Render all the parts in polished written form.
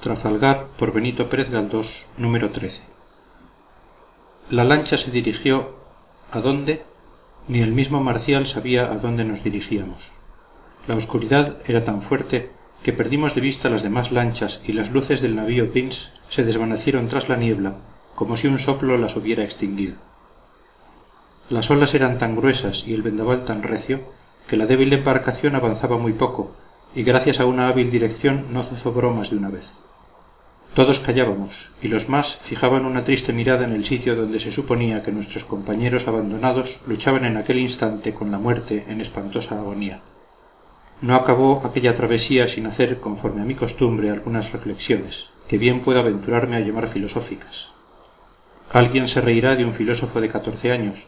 Trafalgar, por Benito Pérez Galdós, número 13. La lancha se dirigió... ¿a dónde? Ni el mismo Marcial sabía a dónde nos dirigíamos. La oscuridad era tan fuerte que perdimos de vista las demás lanchas y las luces del navío Pince se desvanecieron tras la niebla, como si un soplo las hubiera extinguido. Las olas eran tan gruesas y el vendaval tan recio que la débil embarcación avanzaba muy poco, y gracias a una hábil dirección no zozobró más de una vez. Todos callábamos, y los más fijaban una triste mirada en el sitio donde se suponía que nuestros compañeros abandonados luchaban en aquel instante con la muerte en espantosa agonía. No acabó aquella travesía sin hacer, conforme a mi costumbre, algunas reflexiones, que bien puedo aventurarme a llamar filosóficas. Alguien se reirá de un filósofo de 14 años,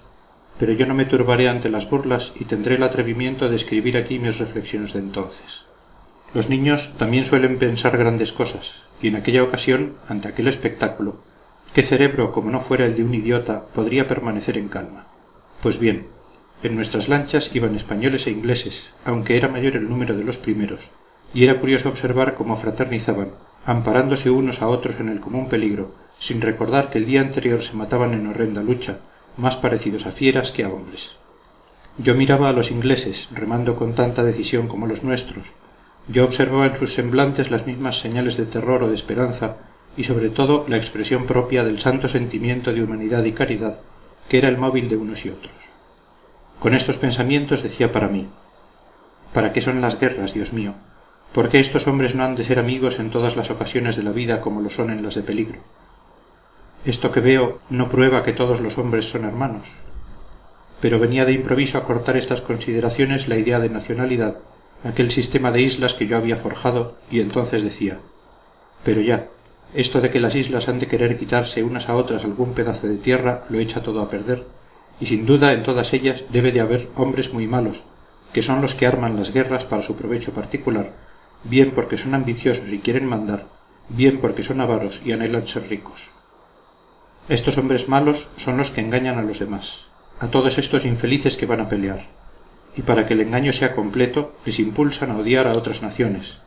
pero yo no me turbaré ante las burlas y tendré el atrevimiento de escribir aquí mis reflexiones de entonces. Los niños también suelen pensar grandes cosas, y en aquella ocasión, ante aquel espectáculo, ¿qué cerebro, como no fuera el de un idiota, podría permanecer en calma? Pues bien, en nuestras lanchas iban españoles e ingleses, aunque era mayor el número de los primeros, y era curioso observar cómo fraternizaban, amparándose unos a otros en el común peligro, sin recordar que el día anterior se mataban en horrenda lucha, más parecidos a fieras que a hombres. Yo miraba a los ingleses, remando con tanta decisión como los nuestros. Yo observaba en sus semblantes las mismas señales de terror o de esperanza, y sobre todo la expresión propia del santo sentimiento de humanidad y caridad, que era el móvil de unos y otros. Con estos pensamientos decía para mí: ¿para qué son las guerras, Dios mío? ¿Por qué estos hombres no han de ser amigos en todas las ocasiones de la vida como lo son en las de peligro? Esto que veo no prueba que todos los hombres son hermanos. Pero venía de improviso a cortar estas consideraciones la idea de nacionalidad, aquel sistema de islas que yo había forjado, y entonces decía: pero ya, esto de que las islas han de querer quitarse unas a otras algún pedazo de tierra lo echa todo a perder, y sin duda en todas ellas debe de haber hombres muy malos, que son los que arman las guerras para su provecho particular, bien porque son ambiciosos y quieren mandar, bien porque son avaros y anhelan ser ricos. Estos hombres malos son los que engañan a los demás, a todos estos infelices que van a pelear, y para que el engaño sea completo les impulsan a odiar a otras naciones,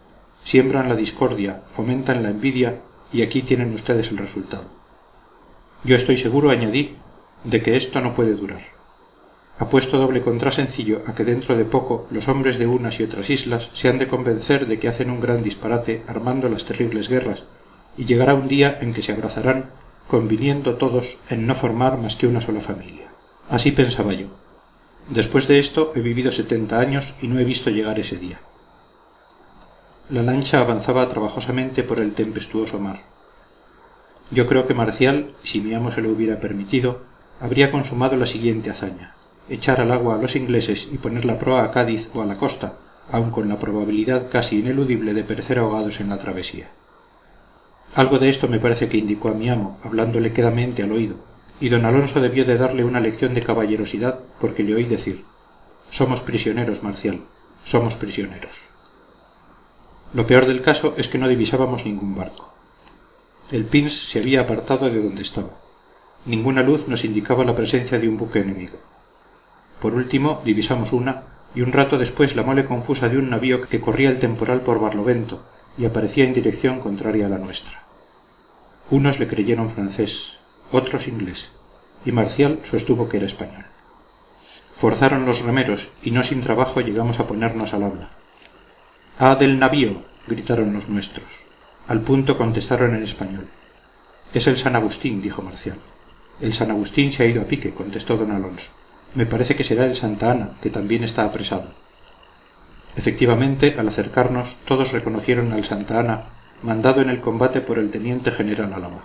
siembran la discordia, fomentan la envidia, y aquí tienen ustedes el resultado. Yo estoy seguro, añadí, de que esto no puede durar. Apuesto doble contrasencillo a que dentro de poco los hombres de unas y otras islas se han de convencer de que hacen un gran disparate armando las terribles guerras, y llegará un día en que se abrazarán, conviniendo todos en no formar más que una sola familia. Así pensaba yo. Después de esto he vivido 70 años y no he visto llegar ese día. La lancha avanzaba trabajosamente por el tempestuoso mar. Yo creo que Marcial, si mi amo se lo hubiera permitido, habría consumado la siguiente hazaña: echar al agua a los ingleses y poner la proa a Cádiz o a la costa, aun con la probabilidad casi ineludible de perecer ahogados en la travesía. Algo de esto me parece que indicó a mi amo, hablándole quedamente al oído, y don Alonso debió de darle una lección de caballerosidad, porque le oí decir: somos prisioneros, Marcial, somos prisioneros. Lo peor del caso es que no divisábamos ningún barco. El Pince se había apartado de donde estaba. Ninguna luz nos indicaba la presencia de un buque enemigo. Por último divisamos una, y un rato después la mole confusa de un navío que corría el temporal por Barlovento y aparecía en dirección contraria a la nuestra. Unos le creyeron francés, otros inglés, y Marcial sostuvo que era español. Forzaron los remeros y no sin trabajo llegamos a ponernos al habla. ¡Ah, del navío!, gritaron los nuestros. Al punto contestaron en español. Es el San Agustín, dijo Marcial. El San Agustín se ha ido a pique, contestó don Alonso. Me parece que será el Santa Ana, que también está apresado. Efectivamente, al acercarnos, todos reconocieron al Santa Ana, mandado en el combate por el teniente general Álava.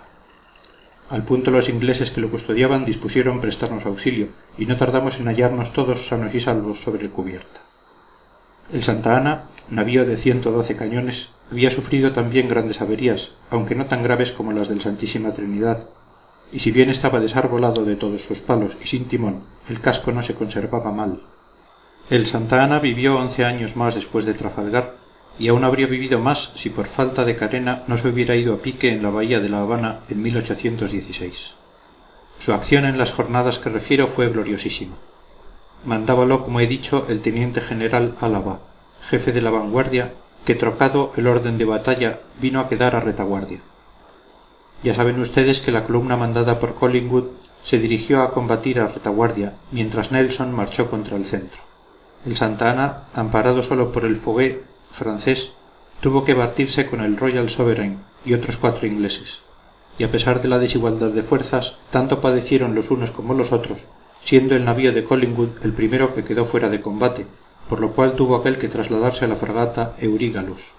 Al punto los ingleses que lo custodiaban dispusieron prestarnos auxilio, y no tardamos en hallarnos todos sanos y salvos sobre cubierta. El Santa Ana, navío de 112 cañones, había sufrido también grandes averías, aunque no tan graves como las del Santísima Trinidad, y si bien estaba desarbolado de todos sus palos y sin timón, el casco no se conservaba mal. El Santa Ana vivió 11 años más después de Trafalgar, y aún habría vivido más si por falta de carena no se hubiera ido a pique en la bahía de La Habana en 1816. Su acción en las jornadas que refiero fue gloriosísima. Mandábalo, como he dicho, el teniente general Álava, jefe de la vanguardia, que trocado el orden de batalla vino a quedar a retaguardia. Ya saben ustedes que la columna mandada por Collingwood se dirigió a combatir a retaguardia, mientras Nelson marchó contra el centro. El Santa Ana, amparado solo por el Fougueux francés, tuvo que batirse con el Royal Sovereign y otros 4 ingleses, y a pesar de la desigualdad de fuerzas, tanto padecieron los unos como los otros, siendo el navío de Collingwood el primero que quedó fuera de combate, por lo cual tuvo aquel que trasladarse a la fragata Eurygalus.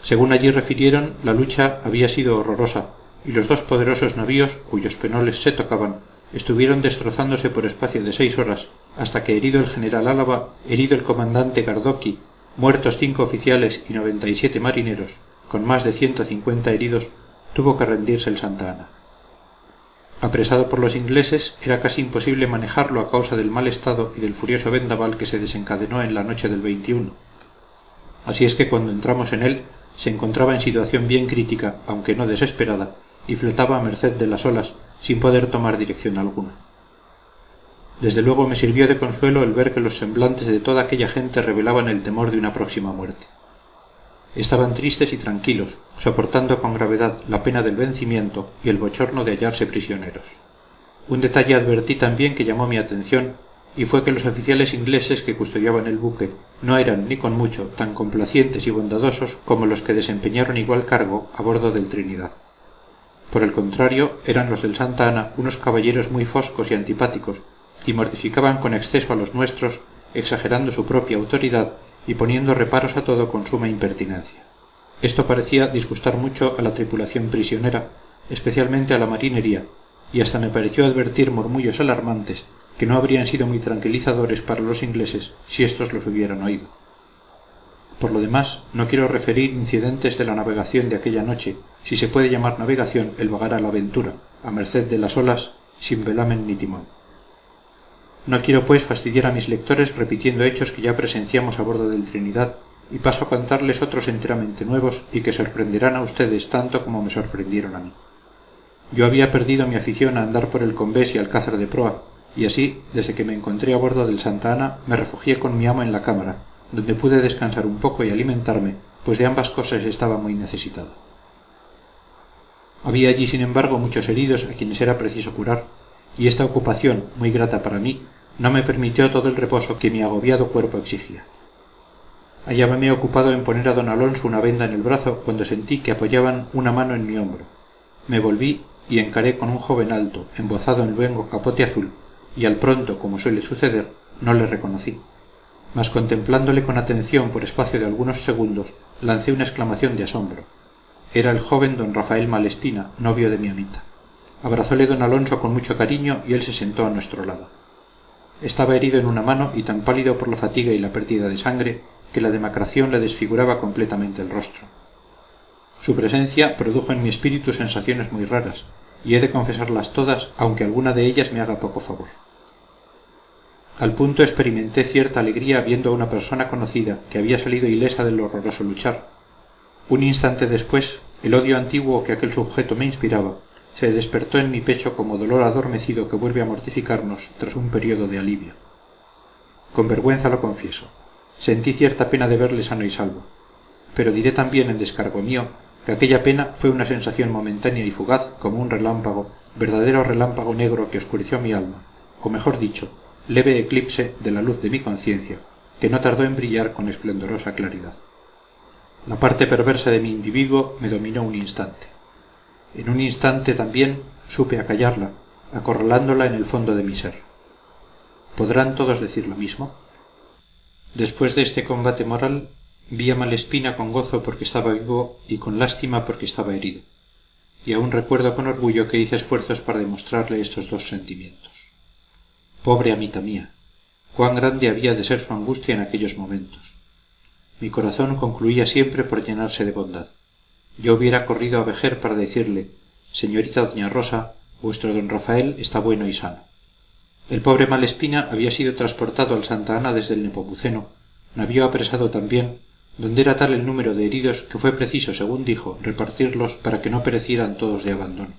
Según allí refirieron, la lucha había sido horrorosa, y los 2 poderosos navíos, cuyos penoles se tocaban, estuvieron destrozándose por espacio de 6 horas, hasta que herido el general Álava, herido el comandante Gardoqui, muertos 5 oficiales y 97 marineros, con más de 150 heridos, tuvo que rendirse el Santa Ana. Apresado por los ingleses, era casi imposible manejarlo a causa del mal estado y del furioso vendaval que se desencadenó en la noche del 21. Así es que cuando entramos en él, se encontraba en situación bien crítica, aunque no desesperada, y flotaba a merced de las olas, sin poder tomar dirección alguna. Desde luego me sirvió de consuelo el ver que los semblantes de toda aquella gente revelaban el temor de una próxima muerte. Estaban tristes y tranquilos, soportando con gravedad la pena del vencimiento y el bochorno de hallarse prisioneros. Un detalle advertí también que llamó mi atención, y fue que los oficiales ingleses que custodiaban el buque no eran, ni con mucho, tan complacientes y bondadosos como los que desempeñaron igual cargo a bordo del Trinidad. Por el contrario, eran los del Santa Ana unos caballeros muy foscos y antipáticos, y mortificaban con exceso a los nuestros, exagerando su propia autoridad y poniendo reparos a todo con suma impertinencia. Esto parecía disgustar mucho a la tripulación prisionera, especialmente a la marinería, y hasta me pareció advertir murmullos alarmantes que no habrían sido muy tranquilizadores para los ingleses si éstos los hubieran oído. Por lo demás, no quiero referir incidentes de la navegación de aquella noche, si se puede llamar navegación el vagar a la aventura, a merced de las olas, sin velamen ni timón. No quiero pues fastidiar a mis lectores repitiendo hechos que ya presenciamos a bordo del Trinidad, y paso a contarles otros enteramente nuevos y que sorprenderán a ustedes tanto como me sorprendieron a mí. Yo había perdido mi afición a andar por el combés y alcázar de proa, y así, desde que me encontré a bordo del Santa Ana, me refugié con mi amo en la cámara, donde pude descansar un poco y alimentarme, pues de ambas cosas estaba muy necesitado. Había allí, sin embargo, muchos heridos a quienes era preciso curar, y esta ocupación, muy grata para mí, no me permitió todo el reposo que mi agobiado cuerpo exigía. Hallábame ocupado en poner a don Alonso una venda en el brazo cuando sentí que apoyaban una mano en mi hombro. Me volví y encaré con un joven alto, embozado en luengo capote azul, y al pronto, como suele suceder, no le reconocí. Mas contemplándole con atención por espacio de algunos segundos, lancé una exclamación de asombro. Era el joven don Rafael Malespina, novio de mi amita. Abrazóle don Alonso con mucho cariño y él se sentó a nuestro lado. Estaba herido en una mano y tan pálido por la fatiga y la pérdida de sangre que la demacración le desfiguraba completamente el rostro. Su presencia produjo en mi espíritu sensaciones muy raras, y he de confesarlas todas, aunque alguna de ellas me haga poco favor. Al punto experimenté cierta alegría viendo a una persona conocida que había salido ilesa del horroroso luchar. Un instante después, el odio antiguo que aquel sujeto me inspiraba se despertó en mi pecho como dolor adormecido que vuelve a mortificarnos tras un periodo de alivio. Con vergüenza lo confieso. Sentí cierta pena de verle sano y salvo. Pero diré también en descargo mío que aquella pena fue una sensación momentánea y fugaz como un relámpago, verdadero relámpago negro que oscureció mi alma, o mejor dicho, leve eclipse de la luz de mi conciencia, que no tardó en brillar con esplendorosa claridad. La parte perversa de mi individuo me dominó un instante. En un instante también supe acallarla, acorralándola en el fondo de mi ser. ¿Podrán todos decir lo mismo? Después de este combate moral, vi a Malespina con gozo porque estaba vivo y con lástima porque estaba herido, y aún recuerdo con orgullo que hice esfuerzos para demostrarle estos dos sentimientos. Pobre amita mía, cuán grande había de ser su angustia en aquellos momentos. Mi corazón concluía siempre por llenarse de bondad. Yo hubiera corrido a Vejer para decirle: señorita doña Rosa, vuestro don Rafael está bueno y sano. El pobre Malespina había sido transportado al Santa Ana desde el Nepomuceno, navío apresado también, donde era tal el número de heridos que fue preciso, según dijo, repartirlos para que no perecieran todos de abandono.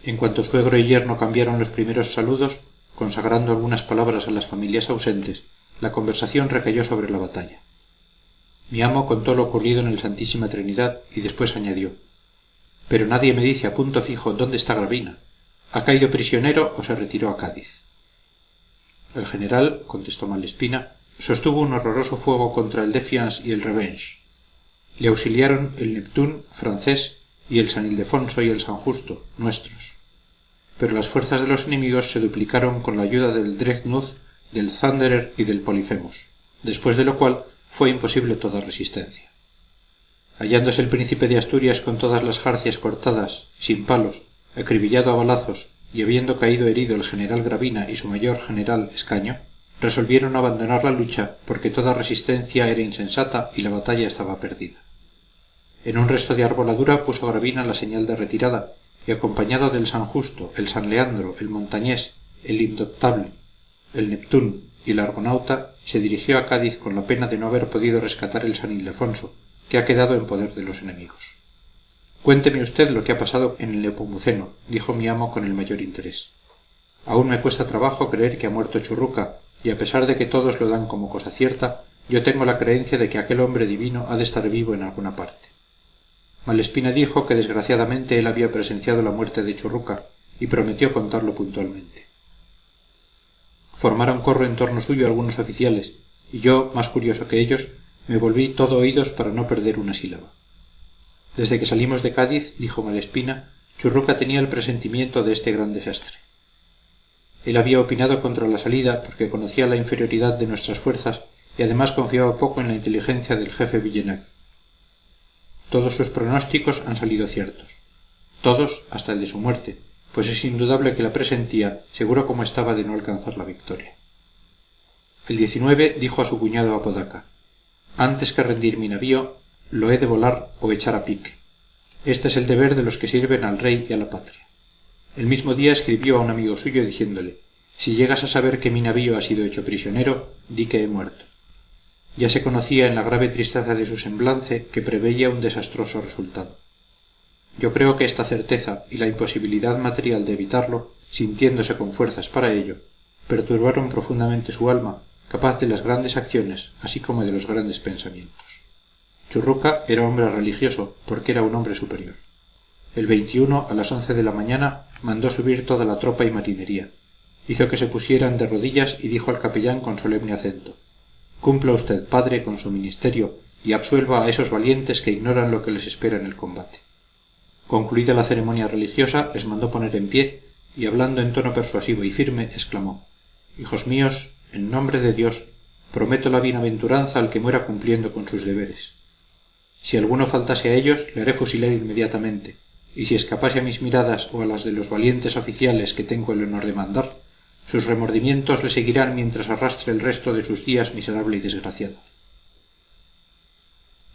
En cuanto suegro y yerno cambiaron los primeros saludos, consagrando algunas palabras a las familias ausentes, la conversación recayó sobre la batalla. Mi amo contó lo ocurrido en el Santísima Trinidad y después añadió: pero nadie me dice a punto fijo dónde está Gravina. ¿Ha caído prisionero o se retiró a Cádiz? El general, contestó Malespina, sostuvo un horroroso fuego contra el Defiance y el Revenge. Le auxiliaron el Neptune, francés, y el San Ildefonso y el San Justo, nuestros. Pero las fuerzas de los enemigos se duplicaron con la ayuda del Dreadnought, del Thunderer y del Polyphemus, después de lo cual fue imposible toda resistencia. Hallándose el príncipe de Asturias con todas las jarcias cortadas, sin palos, acribillado a balazos, y habiendo caído herido el general Gravina y su mayor general Escaño, resolvieron abandonar la lucha porque toda resistencia era insensata y la batalla estaba perdida. En un resto de arboladura puso Gravina la señal de retirada, y acompañado del San Justo, el San Leandro, el Montañés, el Indoctable, el Neptune y el Argonauta, se dirigió a Cádiz con la pena de no haber podido rescatar el San Ildefonso, que ha quedado en poder de los enemigos. Cuénteme usted lo que ha pasado en el Nepomuceno, dijo mi amo con el mayor interés. Aún me cuesta trabajo creer que ha muerto Churruca, y a pesar de que todos lo dan como cosa cierta, yo tengo la creencia de que aquel hombre divino ha de estar vivo en alguna parte. Malespina dijo que desgraciadamente él había presenciado la muerte de Churruca, y prometió contarlo puntualmente. Formaron corro en torno suyo algunos oficiales, y yo, más curioso que ellos, me volví todo oídos para no perder una sílaba. Desde que salimos de Cádiz, dijo Malespina, Churruca tenía el presentimiento de este gran desastre. Él había opinado contra la salida porque conocía la inferioridad de nuestras fuerzas y además confiaba poco en la inteligencia del jefe Villeneuve. Todos sus pronósticos han salido ciertos. Todos, hasta el de su muerte, pues es indudable que la presentía, seguro como estaba de no alcanzar la victoria. El 19 dijo a su cuñado Apodaca: antes que rendir mi navío, lo he de volar o echar a pique. Este es el deber de los que sirven al rey y a la patria. El mismo día escribió a un amigo suyo diciéndole: si llegas a saber que mi navío ha sido hecho prisionero, di que he muerto. Ya se conocía en la grave tristeza de su semblante que preveía un desastroso resultado. Yo creo que esta certeza y la imposibilidad material de evitarlo, sintiéndose con fuerzas para ello, perturbaron profundamente su alma, capaz de las grandes acciones así como de los grandes pensamientos. Churruca era hombre religioso porque era un hombre superior. El 21 a las 11 de la mañana mandó subir toda la tropa y marinería. Hizo que se pusieran de rodillas y dijo al capellán con solemne acento: cumpla usted, padre, con su ministerio y absuelva a esos valientes que ignoran lo que les espera en el combate. Concluida la ceremonia religiosa, les mandó poner en pie y, hablando en tono persuasivo y firme, exclamó: hijos míos, en nombre de Dios, prometo la bienaventuranza al que muera cumpliendo con sus deberes. Si alguno faltase a ellos, le haré fusilar inmediatamente, y si escapase a mis miradas o a las de los valientes oficiales que tengo el honor de mandar, sus remordimientos le seguirán mientras arrastre el resto de sus días miserable y desgraciado.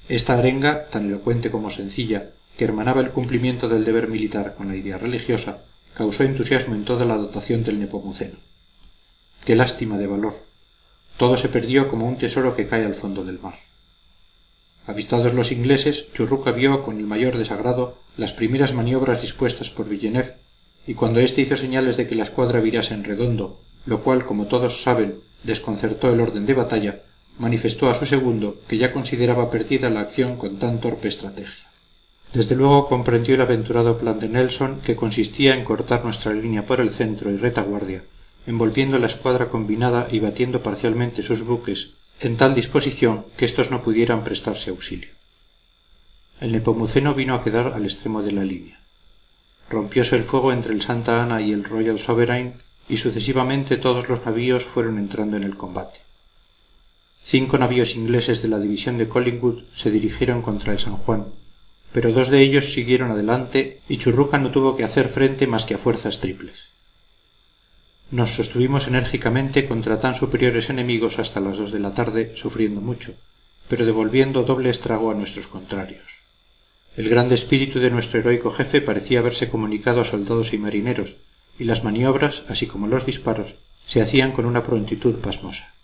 Esta arenga, tan elocuente como sencilla, que hermanaba el cumplimiento del deber militar con la idea religiosa, causó entusiasmo en toda la dotación del Nepomuceno. ¡Qué lástima de valor! Todo se perdió como un tesoro que cae al fondo del mar. Avistados los ingleses, Churruca vio con el mayor desagrado las primeras maniobras dispuestas por Villeneuve, y cuando éste hizo señales de que la escuadra virase en redondo, lo cual, como todos saben, desconcertó el orden de batalla, manifestó a su segundo que ya consideraba perdida la acción con tan torpe estrategia. Desde luego comprendió el aventurado plan de Nelson, que consistía en cortar nuestra línea por el centro y retaguardia, envolviendo la escuadra combinada y batiendo parcialmente sus buques en tal disposición que éstos no pudieran prestarse auxilio. El Nepomuceno vino a quedar al extremo de la línea. Rompióse el fuego entre el Santa Ana y el Royal Sovereign, y sucesivamente todos los navíos fueron entrando en el combate. 5 navíos ingleses de la división de Collingwood se dirigieron contra el San Juan, pero 2 de ellos siguieron adelante y Churruca no tuvo que hacer frente más que a fuerzas triples. Nos sostuvimos enérgicamente contra tan superiores enemigos hasta las 2 de la tarde, sufriendo mucho, pero devolviendo doble estrago a nuestros contrarios. El grande espíritu de nuestro heroico jefe parecía haberse comunicado a soldados y marineros, y las maniobras, así como los disparos, se hacían con una prontitud pasmosa.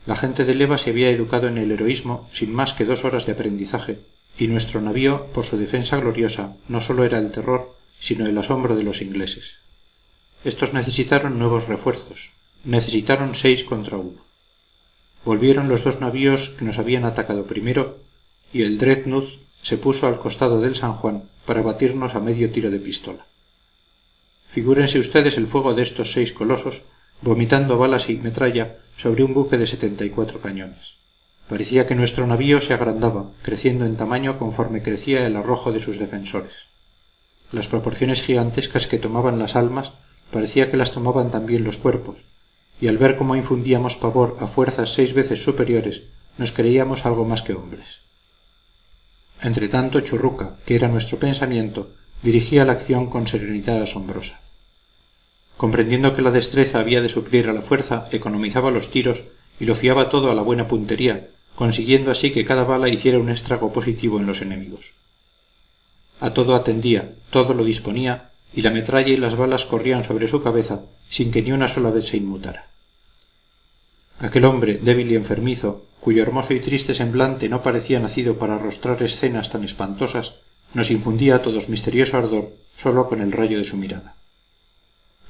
La gente de leva se había educado en el heroísmo sin más que 2 horas de aprendizaje, y nuestro navío, por su defensa gloriosa, no sólo era el terror, sino el asombro de los ingleses. Estos necesitaron nuevos refuerzos. Necesitaron 6 contra 1. volvieron los dos navíos que nos habían atacado primero, y el Dreadnought se puso al costado del San Juan para batirnos a medio tiro de pistola. Figúrense ustedes el fuego de estos 6 colosos, vomitando balas y metralla sobre un buque de 74 cañones. Parecía que nuestro navío se agrandaba, creciendo en tamaño conforme crecía el arrojo de sus defensores. Las proporciones gigantescas que tomaban las almas parecía que las tomaban también los cuerpos, y al ver cómo infundíamos pavor a fuerzas 6 veces superiores, nos creíamos algo más que hombres. Entretanto Churruca, que era nuestro pensamiento, dirigía la acción con serenidad asombrosa. Comprendiendo que la destreza había de suplir a la fuerza, economizaba los tiros y lo fiaba todo a la buena puntería, consiguiendo así que cada bala hiciera un estrago positivo en los enemigos. A todo atendía, todo lo disponía, y la metralla y las balas corrían sobre su cabeza sin que ni una sola vez se inmutara. Aquel hombre, débil y enfermizo, cuyo hermoso y triste semblante no parecía nacido para arrostrar escenas tan espantosas, nos infundía a todos misterioso ardor sólo con el rayo de su mirada.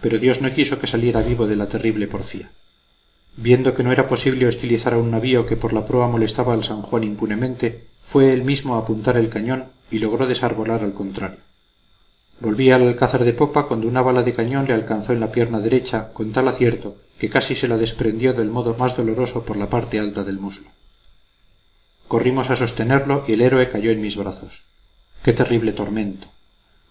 Pero Dios no quiso que saliera vivo de la terrible porfía. Viendo que no era posible hostilizar a un navío que por la proa molestaba al San Juan impunemente, fue él mismo a apuntar el cañón y logró desarbolar al contrario. Volvía al alcázar de popa cuando una bala de cañón le alcanzó en la pierna derecha con tal acierto que casi se la desprendió del modo más doloroso por la parte alta del muslo. Corrimos a sostenerlo y el héroe cayó en mis brazos. ¡Qué terrible tormento!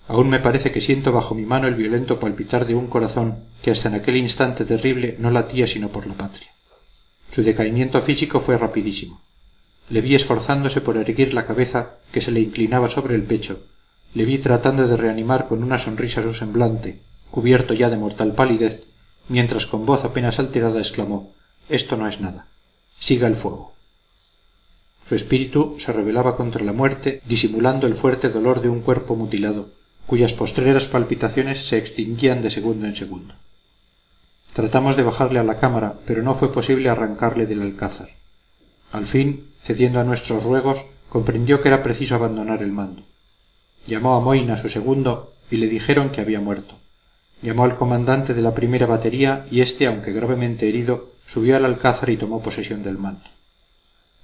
Aún me parece que siento bajo mi mano el violento palpitar de un corazón que hasta en aquel instante terrible no latía sino por la patria. Su decaimiento físico fue rapidísimo. Le vi esforzándose por erguir la cabeza que se le inclinaba sobre el pecho, le vi tratando de reanimar con una sonrisa su semblante, cubierto ya de mortal palidez, mientras con voz apenas alterada exclamó: «Esto no es nada. Siga el fuego». Su espíritu se rebelaba contra la muerte, disimulando el fuerte dolor de un cuerpo mutilado, cuyas postreras palpitaciones se extinguían de segundo en segundo. Tratamos de bajarle a la cámara, pero no fue posible arrancarle del alcázar. Al fin, cediendo a nuestros ruegos, comprendió que era preciso abandonar el mando. Llamó a Moyna, su segundo, y le dijeron que había muerto. Llamó al comandante de la primera batería y éste, aunque gravemente herido, subió al alcázar y tomó posesión del mando.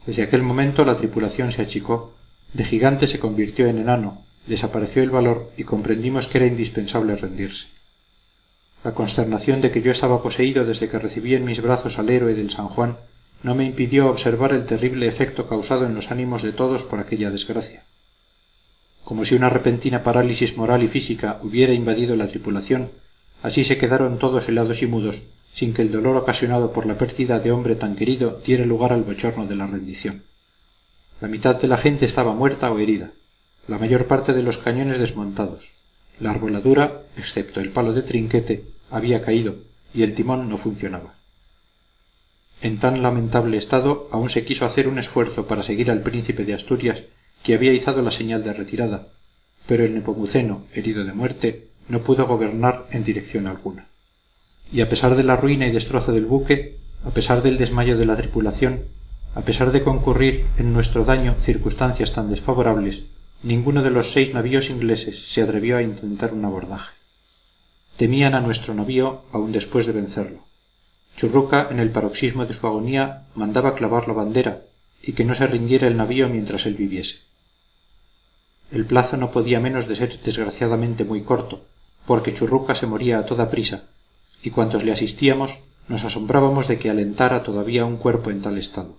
Desde aquel momento la tripulación se achicó, de gigante se convirtió en enano, desapareció el valor y comprendimos que era indispensable rendirse. La consternación de que yo estaba poseído desde que recibí en mis brazos al héroe del San Juan no me impidió observar el terrible efecto causado en los ánimos de todos por aquella desgracia. Como si una repentina parálisis moral y física hubiera invadido la tripulación, así se quedaron todos helados y mudos, sin que el dolor ocasionado por la pérdida de hombre tan querido diera lugar al bochorno de la rendición. La mitad de la gente estaba muerta o herida, la mayor parte de los cañones desmontados, la arboladura, excepto el palo de trinquete, había caído, y el timón no funcionaba. En tan lamentable estado aún se quiso hacer un esfuerzo para seguir al príncipe de Asturias, que había izado la señal de retirada, pero el Nepomuceno, herido de muerte, no pudo gobernar en dirección alguna. Y a pesar de la ruina y destrozo del buque, a pesar del desmayo de la tripulación, a pesar de concurrir en nuestro daño circunstancias tan desfavorables, ninguno de los 6 navíos ingleses se atrevió a intentar un abordaje. Temían a nuestro navío aún después de vencerlo. Churruca, en el paroxismo de su agonía, mandaba clavar la bandera y que no se rindiera el navío mientras él viviese. El plazo no podía menos de ser desgraciadamente muy corto, porque Churruca se moría a toda prisa, y cuantos le asistíamos nos asombrábamos de que alentara todavía un cuerpo en tal estado.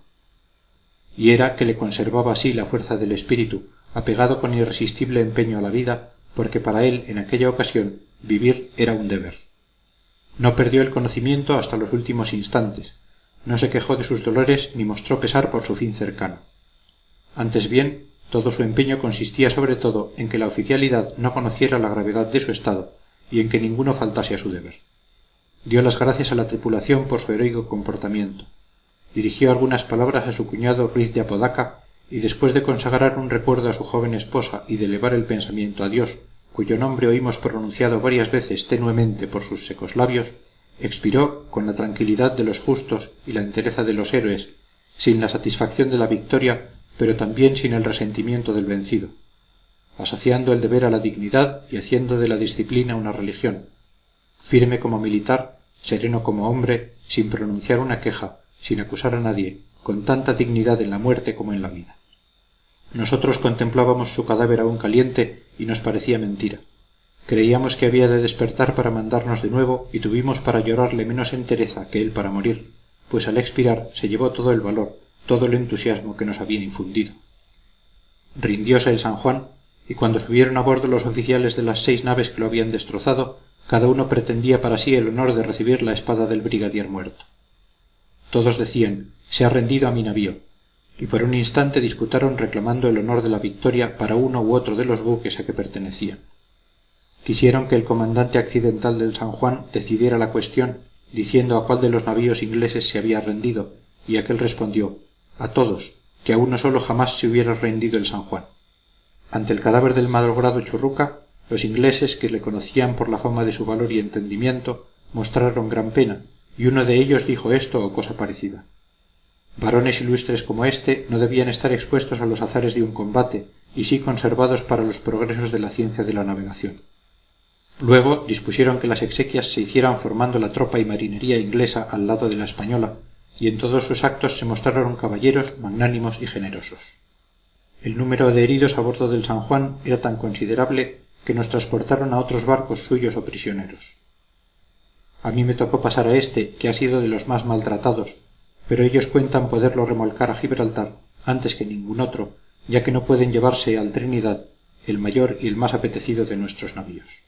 Y era que le conservaba así la fuerza del espíritu, apegado con irresistible empeño a la vida, porque para él, en aquella ocasión, vivir era un deber. No perdió el conocimiento hasta los últimos instantes, no se quejó de sus dolores ni mostró pesar por su fin cercano. Antes bien, todo su empeño consistía sobre todo en que la oficialidad no conociera la gravedad de su estado y en que ninguno faltase a su deber. Dio las gracias a la tripulación por su heroico comportamiento. Dirigió algunas palabras a su cuñado Ruiz de Apodaca y después de consagrar un recuerdo a su joven esposa y de elevar el pensamiento a Dios, cuyo nombre oímos pronunciado varias veces tenuemente por sus secos labios, expiró con la tranquilidad de los justos y la entereza de los héroes, sin la satisfacción de la victoria, pero también sin el resentimiento del vencido, asociando el deber a la dignidad y haciendo de la disciplina una religión, firme como militar, sereno como hombre, sin pronunciar una queja, sin acusar a nadie, con tanta dignidad en la muerte como en la vida. Nosotros contemplábamos su cadáver aún caliente y nos parecía mentira. Creíamos que había de despertar para mandarnos de nuevo y tuvimos para llorarle menos entereza que él para morir, pues al expirar se llevó todo el valor, todo el entusiasmo que nos había infundido. Rindióse el San Juan, y cuando subieron a bordo los oficiales de las 6 naves que lo habían destrozado, cada uno pretendía para sí el honor de recibir la espada del brigadier muerto. Todos decían, se ha rendido a mi navío, y por un instante disputaron reclamando el honor de la victoria para uno u otro de los buques a que pertenecían. Quisieron que el comandante accidental del San Juan decidiera la cuestión, diciendo a cuál de los navíos ingleses se había rendido, y aquél respondió, a todos, que a uno solo jamás se hubiera rendido el San Juan. Ante el cadáver del malogrado Churruca, los ingleses, que le conocían por la fama de su valor y entendimiento, mostraron gran pena, y uno de ellos dijo esto o cosa parecida. Varones ilustres como éste no debían estar expuestos a los azares de un combate, y sí conservados para los progresos de la ciencia de la navegación. Luego dispusieron que las exequias se hicieran formando la tropa y marinería inglesa al lado de la española, y en todos sus actos se mostraron caballeros, magnánimos y generosos. El número de heridos a bordo del San Juan era tan considerable que nos transportaron a otros barcos suyos o prisioneros. A mí me tocó pasar a este, que ha sido de los más maltratados, pero ellos cuentan poderlo remolcar a Gibraltar antes que ningún otro, ya que no pueden llevarse al Trinidad, el mayor y el más apetecido de nuestros navíos.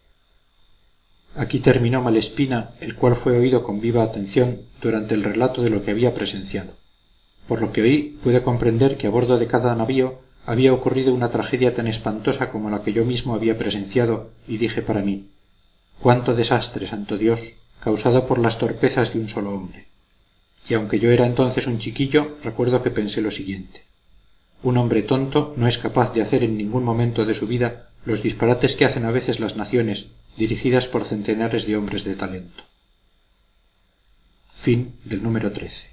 Aquí terminó Malespina, el cual fue oído con viva atención durante el relato de lo que había presenciado. Por lo que oí, pude comprender que a bordo de cada navío había ocurrido una tragedia tan espantosa como la que yo mismo había presenciado, y dije para mí, cuánto desastre, santo Dios, causado por las torpezas de un solo hombre. Y aunque yo era entonces un chiquillo, recuerdo que pensé lo siguiente. Un hombre tonto no es capaz de hacer en ningún momento de su vida los disparates que hacen a veces las naciones, dirigidas por centenares de hombres de talento. Fin del número 13.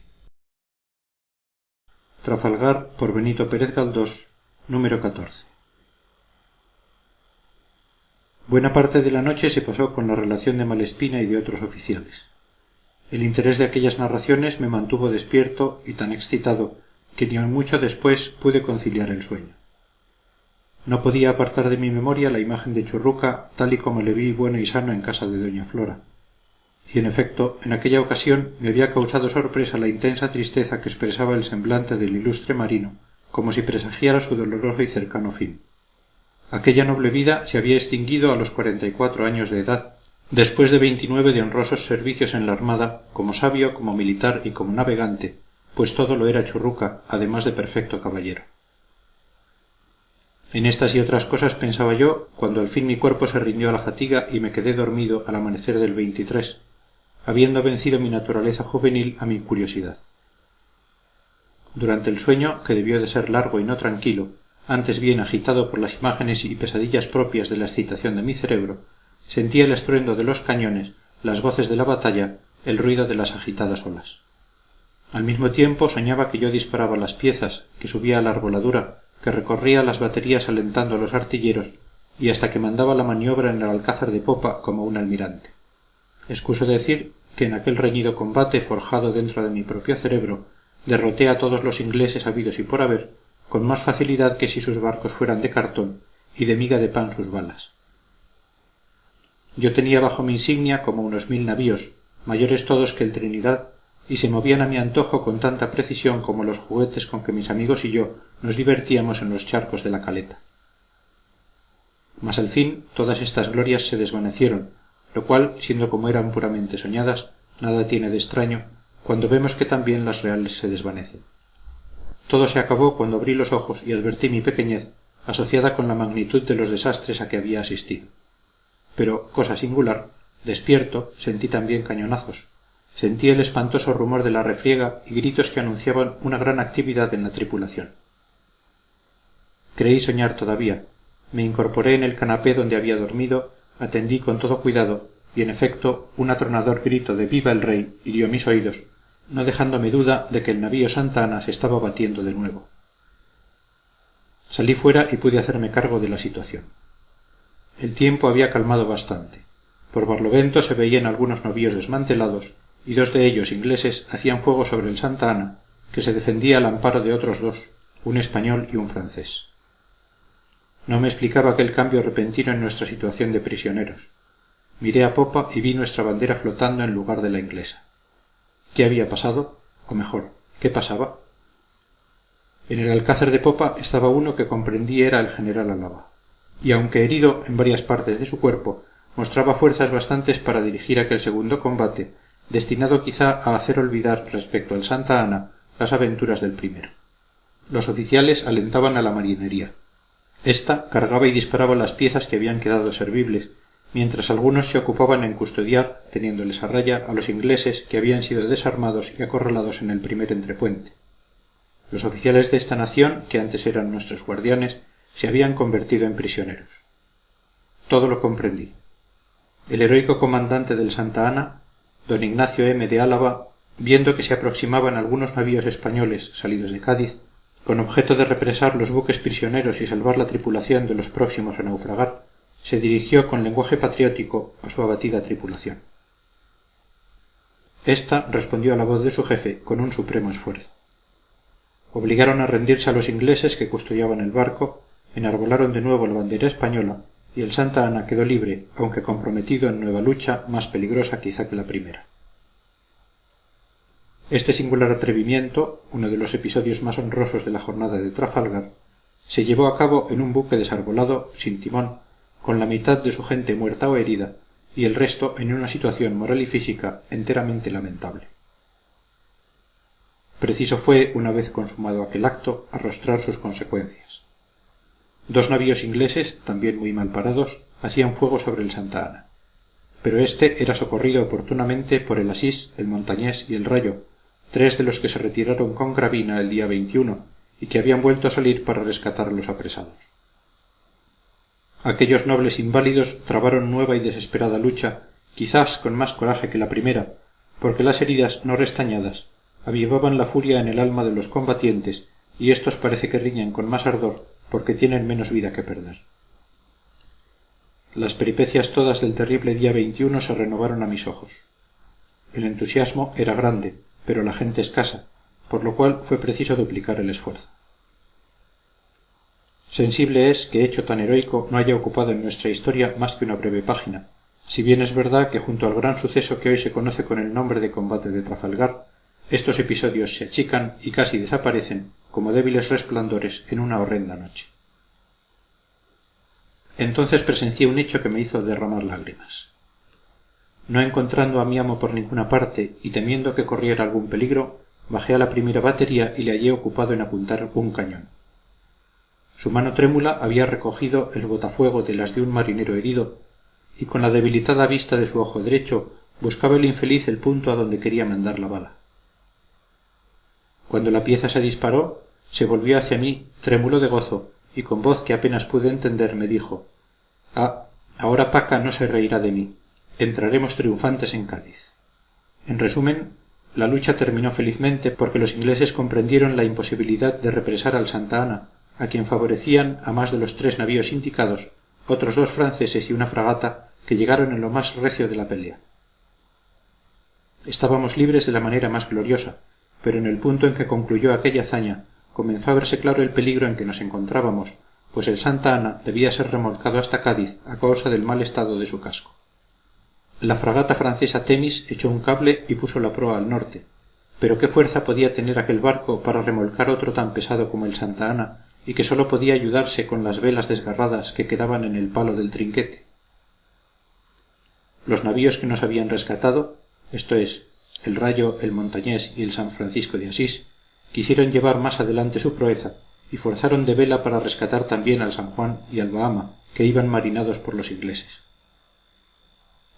Trafalgar, por Benito Pérez Galdós, número 14. Buena parte de la noche se pasó con la relación de Malespina y de otros oficiales. El interés de aquellas narraciones me mantuvo despierto y tan excitado que ni aun mucho después pude conciliar el sueño. No podía apartar de mi memoria la imagen de Churruca tal y como le vi bueno y sano en casa de doña Flora. Y en efecto, en aquella ocasión me había causado sorpresa la intensa tristeza que expresaba el semblante del ilustre marino, como si presagiara su doloroso y cercano fin. Aquella noble vida se había extinguido a los 44 años de edad, después de 29 de honrosos servicios en la armada, como sabio, como militar y como navegante, pues todo lo era Churruca, además de perfecto caballero. En estas y otras cosas pensaba yo, cuando al fin mi cuerpo se rindió a la fatiga y me quedé dormido al amanecer del 23, habiendo vencido mi naturaleza juvenil a mi curiosidad. Durante el sueño, que debió de ser largo y no tranquilo, antes bien agitado por las imágenes y pesadillas propias de la excitación de mi cerebro, sentía el estruendo de los cañones, las voces de la batalla, el ruido de las agitadas olas. Al mismo tiempo soñaba que yo disparaba las piezas, que subía a la arboladura, que recorría las baterías alentando a los artilleros y hasta que mandaba la maniobra en el alcázar de popa como un almirante. Excuso decir que en aquel reñido combate forjado dentro de mi propio cerebro derroté a todos los ingleses habidos y por haber con más facilidad que si sus barcos fueran de cartón y de miga de pan sus balas. Yo tenía bajo mi insignia como unos 1000 navíos, mayores todos que el Trinidad, y se movían a mi antojo con tanta precisión como los juguetes con que mis amigos y yo nos divertíamos en los charcos de la caleta. Mas al fin todas estas glorias se desvanecieron, lo cual, siendo como eran puramente soñadas, nada tiene de extraño cuando vemos que también las reales se desvanecen. Todo se acabó cuando abrí los ojos y advertí mi pequeñez, asociada con la magnitud de los desastres a que había asistido. Pero, cosa singular, despierto, sentí también cañonazos. Sentí el espantoso rumor de la refriega y gritos que anunciaban una gran actividad en la tripulación. Creí soñar todavía. Me incorporé en el canapé donde había dormido, atendí con todo cuidado, y en efecto un atronador grito de «¡Viva el rey!» hirió mis oídos, no dejándome duda de que el navío Santa Ana se estaba batiendo de nuevo. Salí fuera y pude hacerme cargo de la situación. El tiempo había calmado bastante. Por Barlovento se veían algunos navíos desmantelados, y 2 de ellos ingleses hacían fuego sobre el Santa Ana, que se defendía al amparo de otros dos, un español y un francés. No me explicaba aquel cambio repentino en nuestra situación de prisioneros. Miré a popa y vi nuestra bandera flotando en lugar de la inglesa. ¿Qué había pasado? O mejor, ¿qué pasaba? En el alcázar de popa estaba uno que comprendí era el general Álava, y aunque herido en varias partes de su cuerpo, mostraba fuerzas bastantes para dirigir aquel segundo combate, destinado quizá a hacer olvidar respecto al Santa Ana las aventuras del primero. Los oficiales alentaban a la marinería. Esta cargaba y disparaba las piezas que habían quedado servibles, mientras algunos se ocupaban en custodiar, teniéndoles a raya, a los ingleses que habían sido desarmados y acorralados en el primer entrepuente. Los oficiales de esta nación, que antes eran nuestros guardianes, se habían convertido en prisioneros. Todo lo comprendí. El heroico comandante del Santa Ana, don Ignacio M. de Álava, viendo que se aproximaban algunos navíos españoles salidos de Cádiz, con objeto de represar los buques prisioneros y salvar la tripulación de los próximos a naufragar, se dirigió con lenguaje patriótico a su abatida tripulación. Esta respondió a la voz de su jefe con un supremo esfuerzo. Obligaron a rendirse a los ingleses que custodiaban el barco, enarbolaron de nuevo la bandera española y el Santa Ana quedó libre, aunque comprometido en nueva lucha más peligrosa quizá que la primera. Este singular atrevimiento, uno de los episodios más honrosos de la jornada de Trafalgar, se llevó a cabo en un buque desarbolado, sin timón, con la mitad de su gente muerta o herida, y el resto en una situación moral y física enteramente lamentable. Preciso fue, una vez consumado aquel acto, arrostrar sus consecuencias. Dos navíos ingleses, también muy mal parados, hacían fuego sobre el Santa Ana. Pero éste era socorrido oportunamente por el Asís, el Montañés y el Rayo, tres de los que se retiraron con Gravina el día 21 y que habían vuelto a salir para rescatar a los apresados. Aquellos nobles inválidos trabaron nueva y desesperada lucha, quizás con más coraje que la primera, porque las heridas no restañadas avivaban la furia en el alma de los combatientes y éstos parece que riñen con más ardor porque tienen menos vida que perder. Las peripecias todas del terrible día 21 se renovaron a mis ojos. El entusiasmo era grande, pero la gente escasa, por lo cual fue preciso duplicar el esfuerzo. Sensible es que hecho tan heroico no haya ocupado en nuestra historia más que una breve página, si bien es verdad que junto al gran suceso que hoy se conoce con el nombre de combate de Trafalgar, estos episodios se achican y casi desaparecen como débiles resplandores en una horrenda noche. Entonces presencié un hecho que me hizo derramar lágrimas. No encontrando a mi amo por ninguna parte y temiendo que corriera algún peligro, bajé a la primera batería y le hallé ocupado en apuntar un cañón. Su mano trémula había recogido el botafuego de las de un marinero herido y con la debilitada vista de su ojo derecho buscaba el infeliz el punto a donde quería mandar la bala. Cuando la pieza se disparó, se volvió hacia mí, trémulo de gozo, y con voz que apenas pude entender me dijo: «Ah, ahora Paca no se reirá de mí. Entraremos triunfantes en Cádiz». En resumen, la lucha terminó felizmente porque los ingleses comprendieron la imposibilidad de represar al Santa Ana, a quien favorecían, a más de los 3 navíos indicados, otros 2 franceses y una fragata que llegaron en lo más recio de la pelea. Estábamos libres de la manera más gloriosa, pero en el punto en que concluyó aquella hazaña comenzó a verse claro el peligro en que nos encontrábamos, pues el Santa Ana debía ser remolcado hasta Cádiz a causa del mal estado de su casco. La fragata francesa Temis echó un cable y puso la proa al norte, pero qué fuerza podía tener aquel barco para remolcar otro tan pesado como el Santa Ana y que sólo podía ayudarse con las velas desgarradas que quedaban en el palo del trinquete. Los navíos que nos habían rescatado, esto es, el Rayo, el Montañés y el San Francisco de Asís, quisieron llevar más adelante su proeza y forzaron de vela para rescatar también al San Juan y al Bahama, que iban marinados por los ingleses.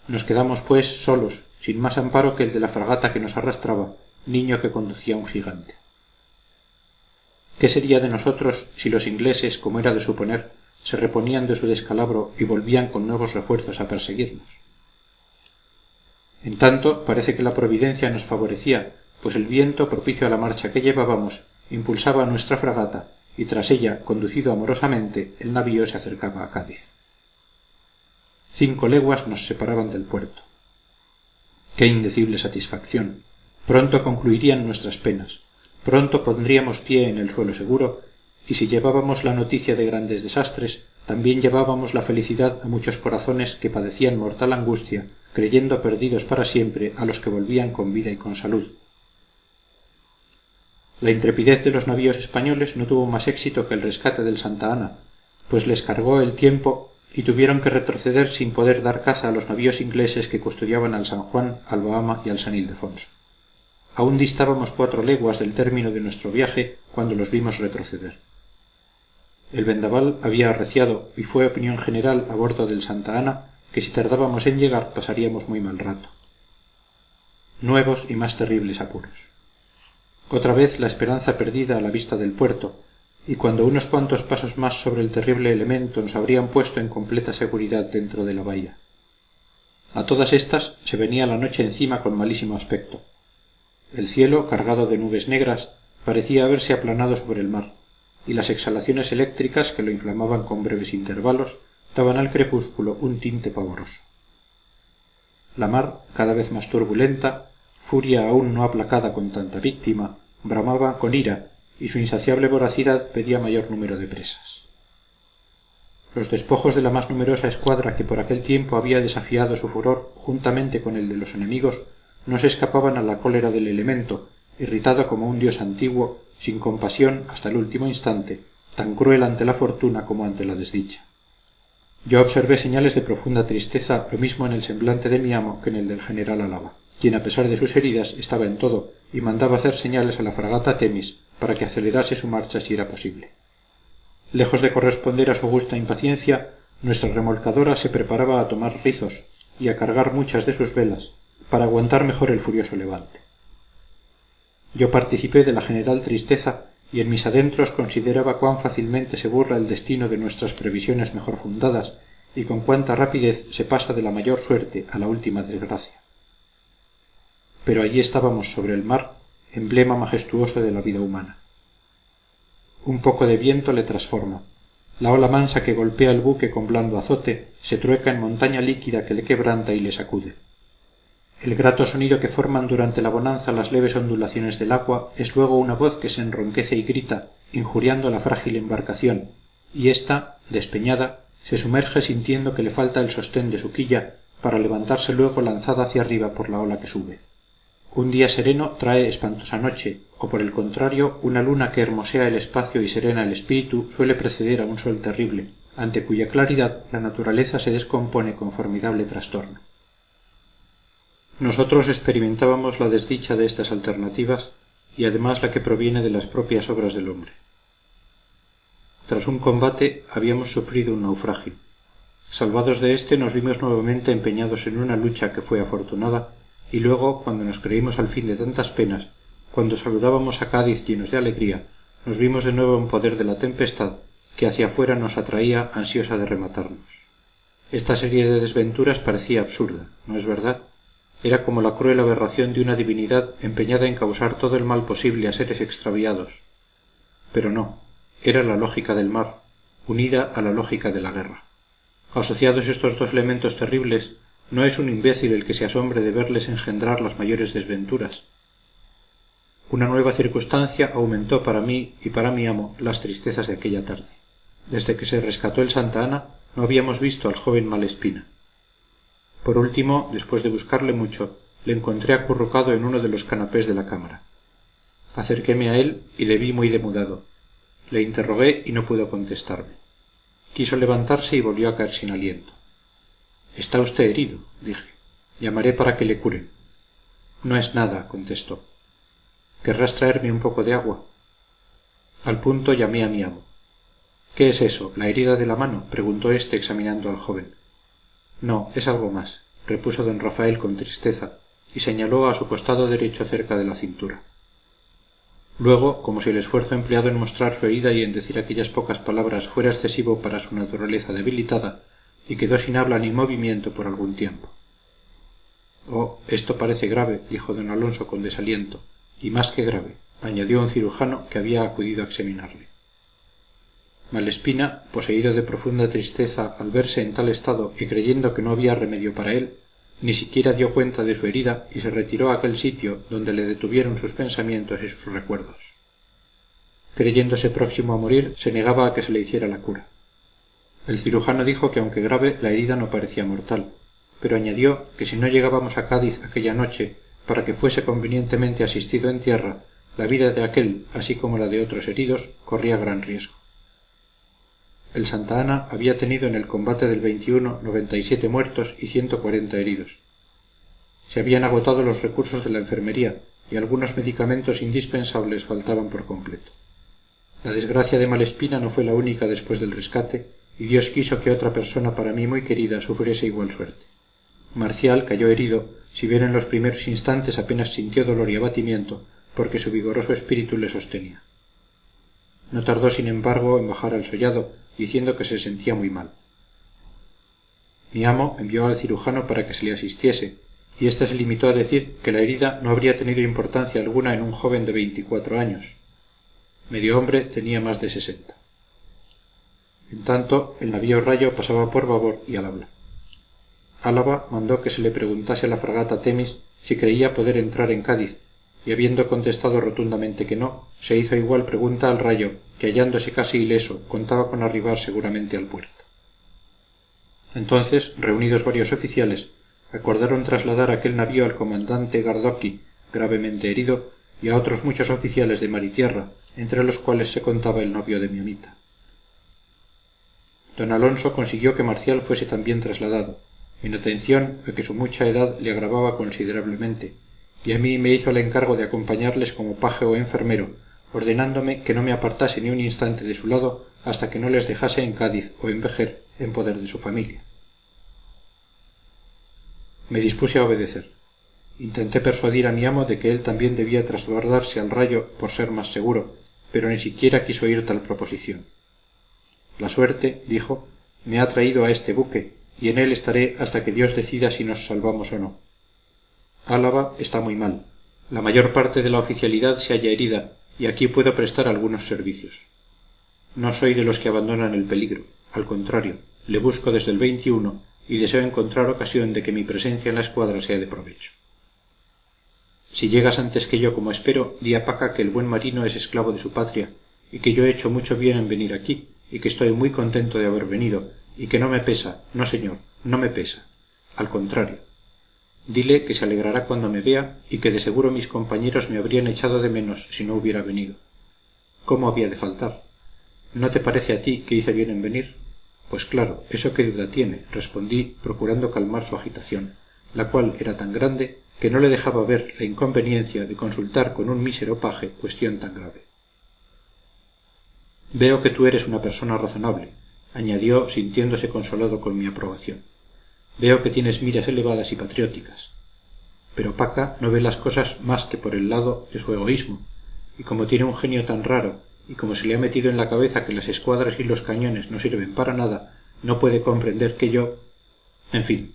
Nos quedamos, pues, solos, sin más amparo que el de la fragata que nos arrastraba, niño que conducía un gigante. ¿Qué sería de nosotros si los ingleses, como era de suponer, se reponían de su descalabro y volvían con nuevos refuerzos a perseguirnos? En tanto, parece que la providencia nos favorecía, pues el viento, propicio a la marcha que llevábamos, impulsaba a nuestra fragata, y tras ella, conducido amorosamente, el navío se acercaba a Cádiz. 5 leguas nos separaban del puerto. ¡Qué indecible satisfacción! Pronto concluirían nuestras penas. Pronto pondríamos pie en el suelo seguro, y si llevábamos la noticia de grandes desastres, también llevábamos la felicidad a muchos corazones que padecían mortal angustia, creyendo perdidos para siempre a los que volvían con vida y con salud. La intrepidez de los navíos españoles no tuvo más éxito que el rescate del Santa Ana, pues les cargó el tiempo y tuvieron que retroceder sin poder dar caza a los navíos ingleses que custodiaban al San Juan, al Bahama y al San Ildefonso. Aún distábamos 4 leguas del término de nuestro viaje cuando los vimos retroceder. El vendaval había arreciado y fue opinión general a bordo del Santa Ana que si tardábamos en llegar pasaríamos muy mal rato. Nuevos y más terribles apuros. Otra vez la esperanza perdida a la vista del puerto, y cuando unos cuantos pasos más sobre el terrible elemento nos habrían puesto en completa seguridad dentro de la bahía. A todas estas se venía la noche encima con malísimo aspecto. El cielo, cargado de nubes negras, parecía haberse aplanado sobre el mar, y las exhalaciones eléctricas que lo inflamaban con breves intervalos daban al crepúsculo un tinte pavoroso. La mar, cada vez más turbulenta, furia aún no aplacada con tanta víctima, bramaba con ira, y su insaciable voracidad pedía mayor número de presas. Los despojos de la más numerosa escuadra que por aquel tiempo había desafiado su furor juntamente con el de los enemigos no se escapaban a la cólera del elemento, irritado como un dios antiguo, sin compasión hasta el último instante, tan cruel ante la fortuna como ante la desdicha. Yo observé señales de profunda tristeza lo mismo en el semblante de mi amo que en el del general Álava, quien a pesar de sus heridas estaba en todo y mandaba hacer señales a la fragata Temis para que acelerase su marcha si era posible. Lejos de corresponder a su justa impaciencia, nuestra remolcadora se preparaba a tomar rizos y a cargar muchas de sus velas para aguantar mejor el furioso levante. Yo participé de la general tristeza y en mis adentros consideraba cuán fácilmente se burla el destino de nuestras previsiones mejor fundadas y con cuánta rapidez se pasa de la mayor suerte a la última desgracia. Pero allí estábamos sobre el mar, emblema majestuoso de la vida humana. Un poco de viento le transforma. La ola mansa que golpea el buque con blando azote se trueca en montaña líquida que le quebranta y le sacude. El grato sonido que forman durante la bonanza las leves ondulaciones del agua es luego una voz que se enronquece y grita, injuriando la frágil embarcación, y ésta, despeñada, se sumerge sintiendo que le falta el sostén de su quilla para levantarse luego lanzada hacia arriba por la ola que sube. Un día sereno trae espantosa noche, o por el contrario, una luna que hermosea el espacio y serena el espíritu suele preceder a un sol terrible, ante cuya claridad la naturaleza se descompone con formidable trastorno. Nosotros experimentábamos la desdicha de estas alternativas y además la que proviene de las propias obras del hombre. Tras un combate habíamos sufrido un naufragio. Salvados de éste nos vimos nuevamente empeñados en una lucha que fue afortunada y luego, cuando nos creímos al fin de tantas penas, cuando saludábamos a Cádiz llenos de alegría, nos vimos de nuevo en poder de la tempestad que hacia afuera nos atraía ansiosa de rematarnos. Esta serie de desventuras parecía absurda, ¿no es verdad? Era como la cruel aberración de una divinidad empeñada en causar todo el mal posible a seres extraviados. Pero no, era la lógica del mar, unida a la lógica de la guerra. Asociados estos dos elementos terribles, no es un imbécil el que se asombre de verles engendrar las mayores desventuras. Una nueva circunstancia aumentó para mí y para mi amo las tristezas de aquella tarde. Desde que se rescató el Santa Ana, no habíamos visto al joven Malespina. Por último, después de buscarle mucho, le encontré acurrucado en uno de los canapés de la cámara. Acerquéme a él y le vi muy demudado. Le interrogué y no pudo contestarme. Quiso levantarse y volvió a caer sin aliento. «Está usted herido», dije. «Llamaré para que le curen». «No es nada», contestó. «¿Querrás traerme un poco de agua?» Al punto llamé a mi amo. «¿Qué es eso, la herida de la mano?», preguntó éste examinando al joven. «No, es algo más», repuso don Rafael con tristeza, y señaló a su costado derecho cerca de la cintura. Luego, como si el esfuerzo empleado en mostrar su herida y en decir aquellas pocas palabras fuera excesivo para su naturaleza debilitada, y quedó sin habla ni movimiento por algún tiempo. «Oh, esto parece grave», dijo don Alonso con desaliento, «y más que grave», añadió un cirujano que había acudido a examinarle. Malespina, poseído de profunda tristeza al verse en tal estado y creyendo que no había remedio para él, ni siquiera dio cuenta de su herida y se retiró a aquel sitio donde le detuvieron sus pensamientos y sus recuerdos. Creyéndose próximo a morir, se negaba a que se le hiciera la cura. El cirujano dijo que aunque grave, la herida no parecía mortal, pero añadió que si no llegábamos a Cádiz aquella noche, para que fuese convenientemente asistido en tierra, la vida de aquel, así como la de otros heridos, corría gran riesgo. El Santa Ana había tenido en el combate del 21 97 muertos y 140 heridos. Se habían agotado los recursos de la enfermería y algunos medicamentos indispensables faltaban por completo. La desgracia de Malespina no fue la única después del rescate, y Dios quiso que otra persona para mí muy querida sufriese igual suerte. Marcial cayó herido, si bien en los primeros instantes apenas sintió dolor y abatimiento, porque su vigoroso espíritu le sostenía. No tardó, sin embargo, en bajar al sollado, diciendo que se sentía muy mal. Mi amo envió al cirujano para que se le asistiese, y éste se limitó a decir que la herida no habría tenido importancia alguna en un joven de 24 años. Medio hombre tenía más de 60. En tanto, el navío Rayo pasaba por babor y al habla. Álava mandó que se le preguntase a la fragata Temis si creía poder entrar en Cádiz, y habiendo contestado rotundamente que no, se hizo igual pregunta al Rayo, que hallándose casi ileso contaba con arribar seguramente al puerto. Entonces, reunidos varios oficiales, acordaron trasladar aquel navío al comandante Gardoqui, gravemente herido, y a otros muchos oficiales de mar y tierra, entre los cuales se contaba el novio de mi amita. Don Alonso consiguió que Marcial fuese también trasladado, en atención a que su mucha edad le agravaba considerablemente, y a mí me hizo el encargo de acompañarles como paje o enfermero, ordenándome que no me apartase ni un instante de su lado hasta que no les dejase en Cádiz o en Vejer en poder de su familia. Me dispuse a obedecer. Intenté persuadir a mi amo de que él también debía trasladarse al Rayo por ser más seguro, pero ni siquiera quiso oír tal proposición. La suerte, dijo, me ha traído a este buque, y en él estaré hasta que Dios decida si nos salvamos o no. Álava está muy mal. La mayor parte de la oficialidad se halla herida, y aquí puedo prestar algunos servicios. No soy de los que abandonan el peligro, al contrario, le busco desde el 21 y deseo encontrar ocasión de que mi presencia en la escuadra sea de provecho. Si llegas antes que yo como espero, di a Paca que el buen marino es esclavo de su patria, y que yo he hecho mucho bien en venir aquí, y que estoy muy contento de haber venido, y que no me pesa, no señor, no me pesa. Al contrario. Dile que se alegrará cuando me vea, y que de seguro mis compañeros me habrían echado de menos si no hubiera venido. ¿Cómo había de faltar? ¿No te parece a ti que hice bien en venir? Pues claro, eso qué duda tiene, respondí, procurando calmar su agitación, la cual era tan grande que no le dejaba ver la inconveniencia de consultar con un mísero paje cuestión tan grave. Veo que tú eres una persona razonable, añadió, sintiéndose consolado con mi aprobación. Veo que tienes miras elevadas y patrióticas. Pero Paca no ve las cosas más que por el lado de su egoísmo, y como tiene un genio tan raro, y como se le ha metido en la cabeza que las escuadras y los cañones no sirven para nada, no puede comprender que yo... En fin,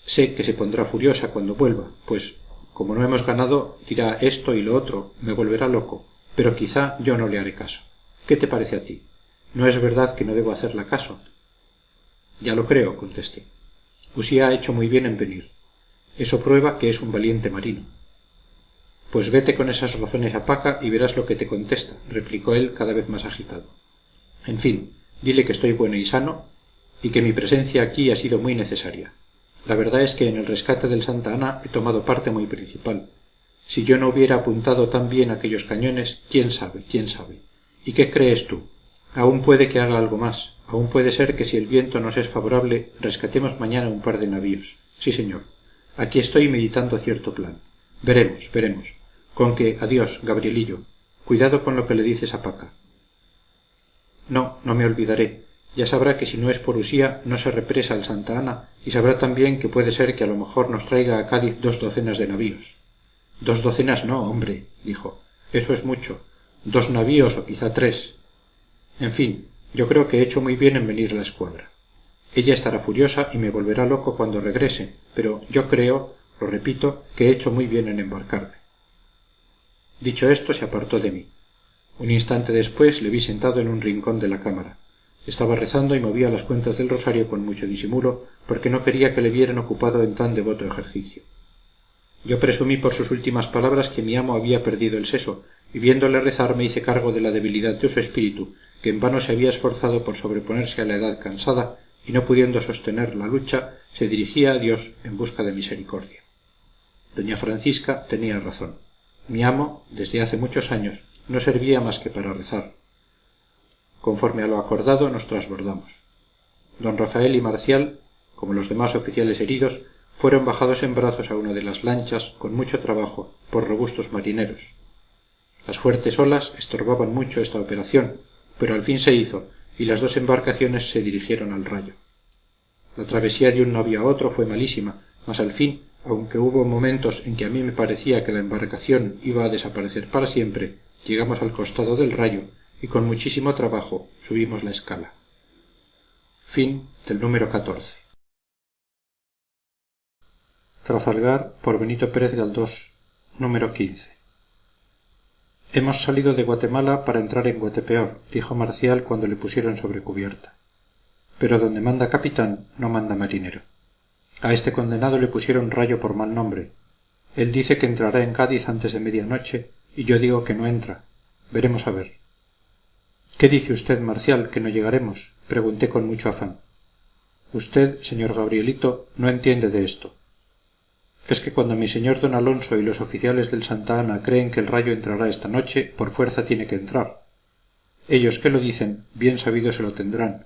sé que se pondrá furiosa cuando vuelva, pues, como no hemos ganado, dirá esto y lo otro, me volverá loco, pero quizá yo no le haré caso. ¿Qué te parece a ti? ¿No es verdad que no debo hacerla caso? Ya lo creo, contesté. Usía ha hecho muy bien en venir. Eso prueba que es un valiente marino. Pues vete con esas razones a Paca y verás lo que te contesta, replicó él cada vez más agitado. En fin, dile que estoy bueno y sano, y que mi presencia aquí ha sido muy necesaria. La verdad es que en el rescate del Santa Ana he tomado parte muy principal. Si yo no hubiera apuntado tan bien aquellos cañones, quién sabe, quién sabe. ¿Y qué crees tú? Aún puede que haga algo más. Aún puede ser que si el viento nos es favorable, rescatemos mañana un par de navíos. Sí, señor. Aquí estoy meditando cierto plan. Veremos, veremos. Con que, adiós, Gabrielillo. Cuidado con lo que le dices a Paca. No, no me olvidaré. Ya sabrá que si no es por Usía, no se represa el Santa Ana, y sabrá también que puede ser que a lo mejor nos traiga a Cádiz 2 docenas de navíos. 2 docenas no, hombre, dijo. Eso es mucho. 2 navíos o quizá 3. En fin, yo creo que he hecho muy bien en venir a la escuadra. Ella estará furiosa y me volverá loco cuando regrese, pero yo creo, lo repito, que he hecho muy bien en embarcarme. Dicho esto, se apartó de mí. Un instante después le vi sentado en un rincón de la cámara. Estaba rezando y movía las cuentas del rosario con mucho disimulo, porque no quería que le vieran ocupado en tan devoto ejercicio. Yo presumí por sus últimas palabras que mi amo había perdido el seso, y viéndole rezar me hice cargo de la debilidad de su espíritu, que en vano se había esforzado por sobreponerse a la edad cansada, y no pudiendo sostener la lucha, se dirigía a Dios en busca de misericordia. Doña Francisca tenía razón. Mi amo, desde hace muchos años, no servía más que para rezar. Conforme a lo acordado, nos trasbordamos. Don Rafael y Marcial, como los demás oficiales heridos, fueron bajados en brazos a una de las lanchas, con mucho trabajo, por robustos marineros. Las fuertes olas estorbaban mucho esta operación, pero al fin se hizo, y las dos embarcaciones se dirigieron al Rayo. La travesía de un navío a otro fue malísima, mas al fin, aunque hubo momentos en que a mí me parecía que la embarcación iba a desaparecer para siempre, llegamos al costado del Rayo, y con muchísimo trabajo subimos la escala. Fin del número 14. Trafalgar, por Benito Pérez Galdós, número 15. Hemos salido de Guatemala para entrar en Guatepeor, dijo Marcial cuando le pusieron sobre cubierta. Pero donde manda capitán, no manda marinero. A este condenado le pusieron Rayo por mal nombre. Él dice que entrará en Cádiz antes de medianoche, y yo digo que no entra. Veremos a ver. ¿Qué dice usted, Marcial, que no llegaremos?, pregunté con mucho afán. Usted, señor Gabrielito, no entiende de esto. Es que cuando mi señor don Alonso y los oficiales del Santa Ana creen que el Rayo entrará esta noche, por fuerza tiene que entrar. Ellos que lo dicen, bien sabido se lo tendrán.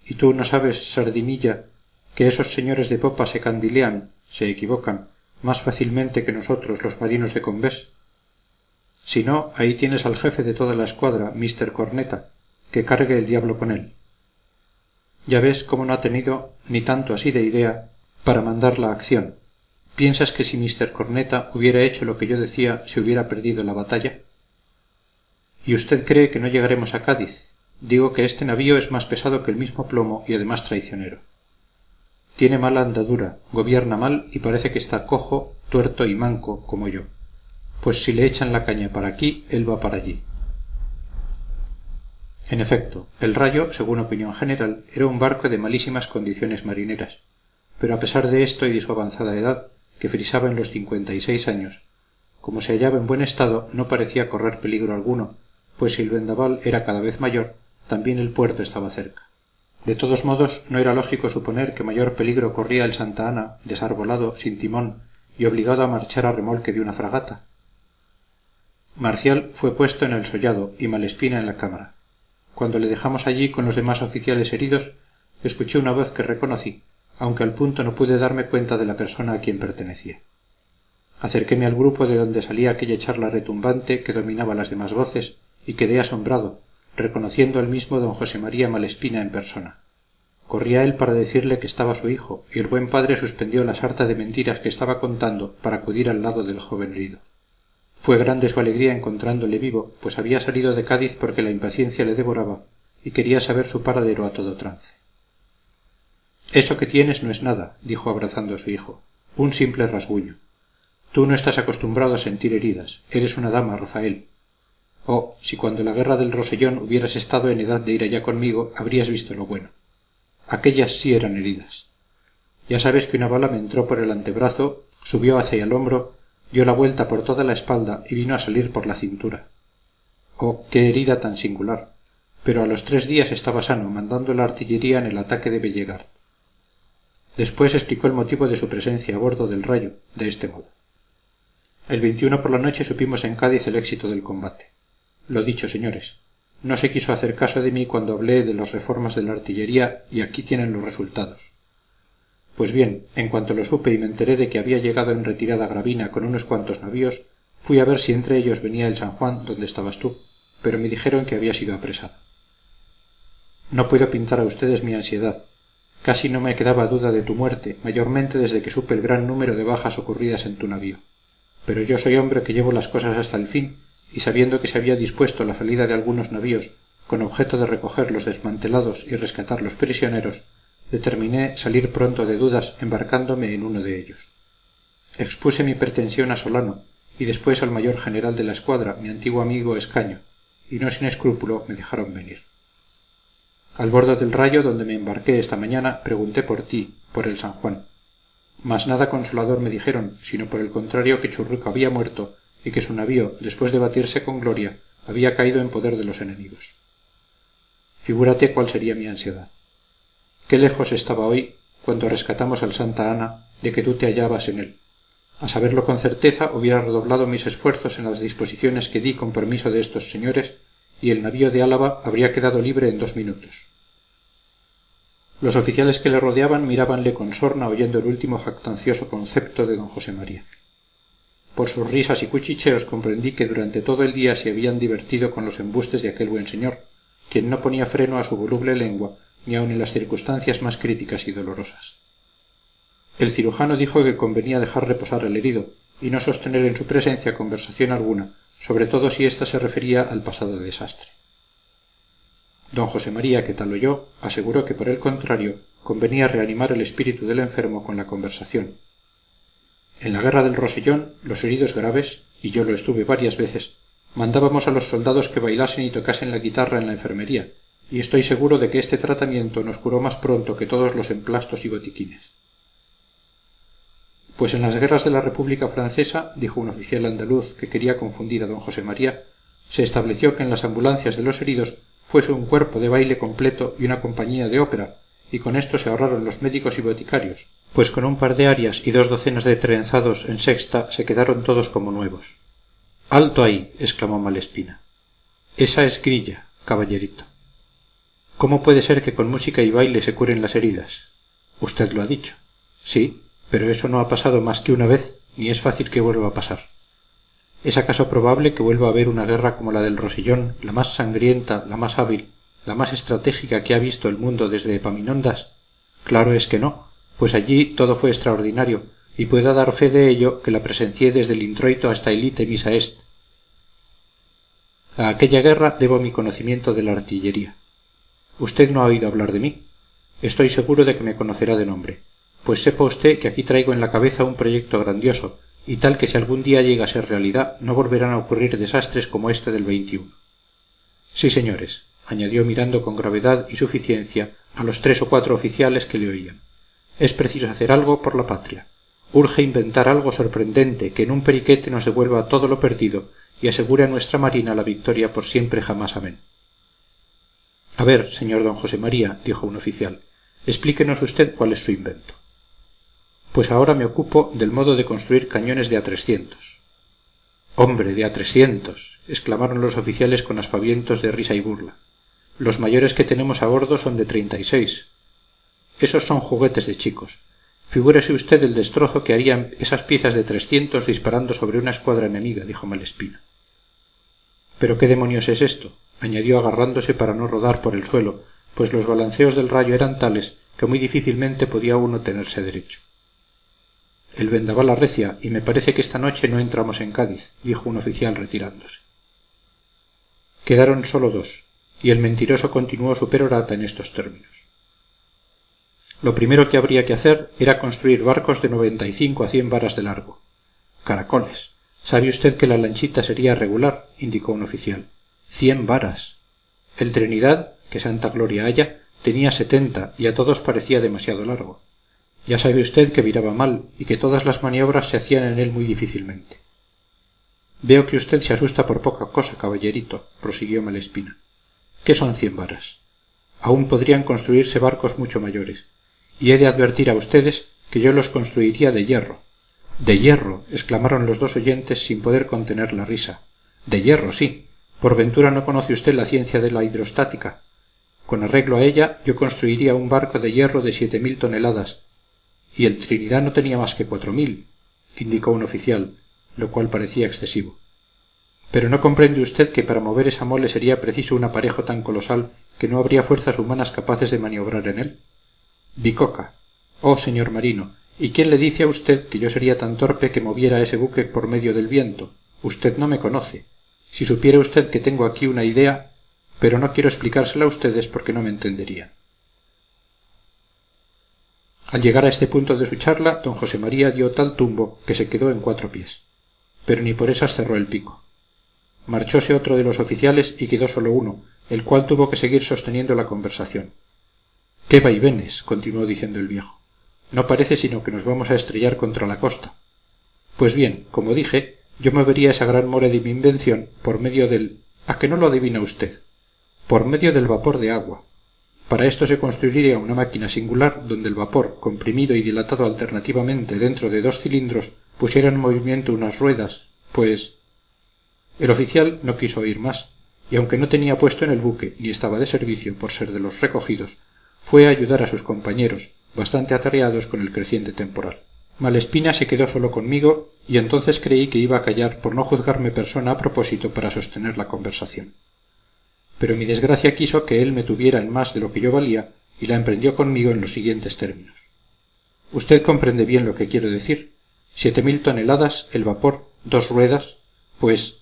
¿Y tú no sabes, Sardinilla, que esos señores de popa se candilean, se equivocan, más fácilmente que nosotros los marinos de Combés? Si no, ahí tienes al jefe de toda la escuadra, Mr. Corneta, que cargue el diablo con él. Ya ves cómo no ha tenido ni tanto así de idea para mandar la acción. ¿Piensas que si Mr. Corneta hubiera hecho lo que yo decía se hubiera perdido la batalla? ¿Y usted cree que no llegaremos a Cádiz? Digo que este navío es más pesado que el mismo plomo y además traicionero. Tiene mala andadura, gobierna mal y parece que está cojo, tuerto y manco, como yo. Pues si le echan la caña para aquí, él va para allí. En efecto, el Rayo, según opinión general, era un barco de malísimas condiciones marineras, pero a pesar de esto y de su avanzada edad, que frisaba en los 56 años, como se hallaba en buen estado, no parecía correr peligro alguno, pues si el vendaval era cada vez mayor, también el puerto estaba cerca. De todos modos, no era lógico suponer que mayor peligro corría el Santa Ana, desarbolado, sin timón, y obligado a marchar a remolque de una fragata. Marcial fue puesto en el sollado y Malespina en la cámara. Cuando le dejamos allí con los demás oficiales heridos, escuché una voz que reconocí, aunque al punto no pude darme cuenta de la persona a quien pertenecía. Acerquéme al grupo de donde salía aquella charla retumbante que dominaba las demás voces y quedé asombrado, reconociendo al mismo don José María Malespina en persona. Corrí a él para decirle que estaba su hijo, y el buen padre suspendió la sarta de mentiras que estaba contando para acudir al lado del joven herido. Fue grande su alegría encontrándole vivo, pues había salido de Cádiz porque la impaciencia le devoraba y quería saber su paradero a todo trance. Eso que tienes no es nada, dijo abrazando a su hijo, un simple rasguño. Tú no estás acostumbrado a sentir heridas, eres una dama, Rafael. Oh, si cuando la guerra del Rosellón hubieras estado en edad de ir allá conmigo, habrías visto lo bueno. Aquellas sí eran heridas. Ya sabes que una bala me entró por el antebrazo, subió hacia el hombro, dio la vuelta por toda la espalda y vino a salir por la cintura. Oh, qué herida tan singular. Pero a los 3 días estaba sano, mandando la artillería en el ataque de Bellegard. Después explicó el motivo de su presencia a bordo del Rayo, de este modo. El 21 por la noche supimos en Cádiz el éxito del combate. Lo dicho, señores. No se quiso hacer caso de mí cuando hablé de las reformas de la artillería y aquí tienen los resultados. Pues bien, en cuanto lo supe y me enteré de que había llegado en retirada Gravina con unos cuantos navíos, fui a ver si entre ellos venía el San Juan donde estabas tú, pero me dijeron que había sido apresado. No puedo pintar a ustedes mi ansiedad. Casi no me quedaba duda de tu muerte, mayormente desde que supe el gran número de bajas ocurridas en tu navío. Pero yo soy hombre que llevo las cosas hasta el fin, y sabiendo que se había dispuesto la salida de algunos navíos con objeto de recoger los desmantelados y rescatar los prisioneros, determiné salir pronto de dudas embarcándome en uno de ellos. Expuse mi pretensión a Solano y después al mayor general de la escuadra, mi antiguo amigo Escaño, y no sin escrúpulo me dejaron venir. Al borde del Rayo, donde me embarqué esta mañana, pregunté por ti, por el San Juan. Mas nada consolador me dijeron, sino por el contrario que Churruca había muerto y que su navío, después de batirse con gloria, había caído en poder de los enemigos. Figúrate cuál sería mi ansiedad. Qué lejos estaba hoy, cuando rescatamos al Santa Ana, de que tú te hallabas en él. A saberlo con certeza, hubiera redoblado mis esfuerzos en las disposiciones que di con permiso de estos señores, y el navío de Álava habría quedado libre en 2 minutos. Los oficiales que le rodeaban mirábanle con sorna oyendo el último jactancioso concepto de don José María. Por sus risas y cuchicheos comprendí que durante todo el día se habían divertido con los embustes de aquel buen señor, quien no ponía freno a su voluble lengua ni aun en las circunstancias más críticas y dolorosas. El cirujano dijo que convenía dejar reposar al herido y no sostener en su presencia conversación alguna, sobre todo si ésta se refería al pasado desastre. Don José María, que tal oyó, aseguró que por el contrario convenía reanimar el espíritu del enfermo con la conversación. En la guerra del Rosellón, los heridos graves, y yo lo estuve varias veces, mandábamos a los soldados que bailasen y tocasen la guitarra en la enfermería, y estoy seguro de que este tratamiento nos curó más pronto que todos los emplastos y botiquines. Pues en las guerras de la República Francesa, dijo un oficial andaluz que quería confundir a don José María, se estableció que en las ambulancias de los heridos fuese un cuerpo de baile completo y una compañía de ópera, y con esto se ahorraron los médicos y boticarios, pues con un par de arias y 2 docenas de trenzados en sexta se quedaron todos como nuevos. «¡Alto ahí!», exclamó Malespina. «Esa es grilla, caballerito. ¿Cómo puede ser que con música y baile se curen las heridas? Usted lo ha dicho. Sí, pero eso no ha pasado más que una vez, ni es fácil que vuelva a pasar. ¿Es acaso probable que vuelva a haber una guerra como la del Rosellón, la más sangrienta, la más hábil, la más estratégica que ha visto el mundo desde Epaminondas? Claro es que no, pues allí todo fue extraordinario, y puedo dar fe de ello que la presencié desde el introito hasta el ite missa est. A aquella guerra debo mi conocimiento de la artillería. Usted no ha oído hablar de mí. Estoy seguro de que me conocerá de nombre, pues sepa usted que aquí traigo en la cabeza un proyecto grandioso, y tal que si algún día llega a ser realidad no volverán a ocurrir desastres como este del 21. Sí, señores, añadió mirando con gravedad y suficiencia a los 3 o 4 oficiales que le oían. Es preciso hacer algo por la patria. Urge inventar algo sorprendente que en un periquete nos devuelva todo lo perdido y asegure a nuestra marina la victoria por siempre jamás amén. A ver, señor don José María, dijo un oficial, explíquenos usted cuál es su invento. Pues ahora me ocupo del modo de construir cañones de a300. Hombre, de a300, exclamaron los oficiales con aspavientos de risa y burla. Los mayores que tenemos a bordo son de 36. Esos son juguetes de chicos. Figúrese usted el destrozo que harían esas piezas de 300 disparando sobre una escuadra enemiga, dijo Malespina. ¿Pero qué demonios es esto?, añadió agarrándose para no rodar por el suelo, pues los balanceos del Rayo eran tales que muy difícilmente podía uno tenerse derecho. El vendaval arrecia y me parece que esta noche no entramos en Cádiz, dijo un oficial retirándose. Quedaron solo 2, y el mentiroso continuó su perorata en estos términos. Lo primero que habría que hacer era construir barcos de 95 a 100 varas de largo. Caracoles. ¿Sabe usted que la lanchita sería regular?, indicó un oficial. 100 varas. El Trinidad, que santa gloria haya, tenía 70 y a todos parecía demasiado largo. Ya sabe usted que viraba mal y que todas las maniobras se hacían en él muy difícilmente. Veo que usted se asusta por poca cosa, caballerito, prosiguió Malespina. ¿Qué son 100 varas? Aún podrían construirse barcos mucho mayores, y he de advertir a ustedes que yo los construiría de hierro. —¡De hierro! —exclamaron los 2 oyentes sin poder contener la risa. —De hierro, sí. ¿Por ventura no conoce usted la ciencia de la hidrostática? Con arreglo a ella yo construiría un barco de hierro de 7000 toneladas, y el Trinidad no tenía más que 4000, indicó un oficial, lo cual parecía excesivo. Pero ¿no comprende usted que para mover esa mole sería preciso un aparejo tan colosal que no habría fuerzas humanas capaces de maniobrar en él? Bicoca. Oh, señor marino, ¿y quién le dice a usted que yo sería tan torpe que moviera ese buque por medio del viento? Usted no me conoce. Si supiera usted que tengo aquí una idea, pero no quiero explicársela a ustedes porque no me entenderían. Al llegar a este punto de su charla, don José María dio tal tumbo que se quedó en 4 pies. Pero ni por esas cerró el pico. Marchóse otro de los oficiales y quedó solo uno, el cual tuvo que seguir sosteniendo la conversación. «¡Qué vaivenes!», continuó diciendo el viejo. «No parece sino que nos vamos a estrellar contra la costa. Pues bien, como dije, yo movería esa gran mole de mi invención por medio del... ¿A que no lo adivina usted? Por medio del vapor de agua. Para esto se construiría una máquina singular donde el vapor, comprimido y dilatado alternativamente dentro de 2 cilindros, pusiera en movimiento unas ruedas, pues...». El oficial no quiso oír más, y aunque no tenía puesto en el buque ni estaba de servicio por ser de los recogidos, fue a ayudar a sus compañeros, bastante atareados con el creciente temporal. Malespina se quedó solo conmigo, y entonces creí que iba a callar por no juzgarme persona a propósito para sostener la conversación. Pero mi desgracia quiso que él me tuviera en más de lo que yo valía, y la emprendió conmigo en los siguientes términos. «Usted comprende bien lo que quiero decir. 7.000 toneladas, el vapor, 2 ruedas, pues...».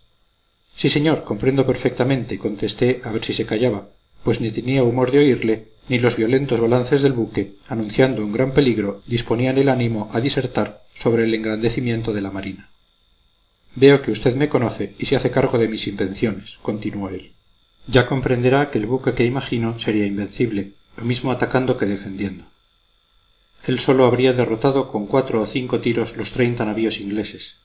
«Sí, señor, comprendo perfectamente», contesté a ver si se callaba, pues ni tenía humor de oírle, ni los violentos balances del buque, anunciando un gran peligro, disponían el ánimo a disertar sobre el engrandecimiento de la marina. «Veo que usted me conoce y se hace cargo de mis invenciones», continuó él. «Ya comprenderá que el buque que imagino sería invencible, lo mismo atacando que defendiendo. Él solo habría derrotado con 4 o 5 tiros los 30 navíos ingleses.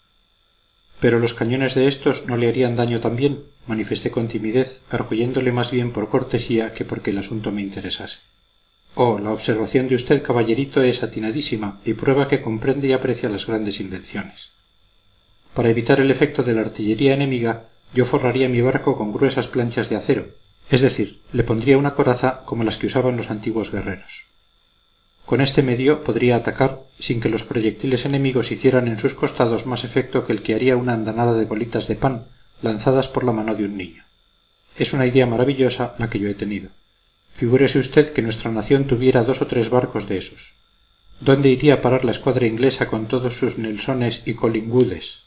Pero los cañones de estos no le harían daño también», manifesté con timidez, arguyéndole más bien por cortesía que porque el asunto me interesase. «Oh, la observación de usted, caballerito, es atinadísima y prueba que comprende y aprecia las grandes invenciones. Para evitar el efecto de la artillería enemiga, yo forraría mi barco con gruesas planchas de acero, es decir, le pondría una coraza como las que usaban los antiguos guerreros. Con este medio podría atacar sin que los proyectiles enemigos hicieran en sus costados más efecto que el que haría una andanada de bolitas de pan lanzadas por la mano de un niño. Es una idea maravillosa la que yo he tenido. Figúrese usted que nuestra nación tuviera 2 o 3 barcos de esos. ¿Dónde iría a parar la escuadra inglesa con todos sus Nelsones y Collingwoodes?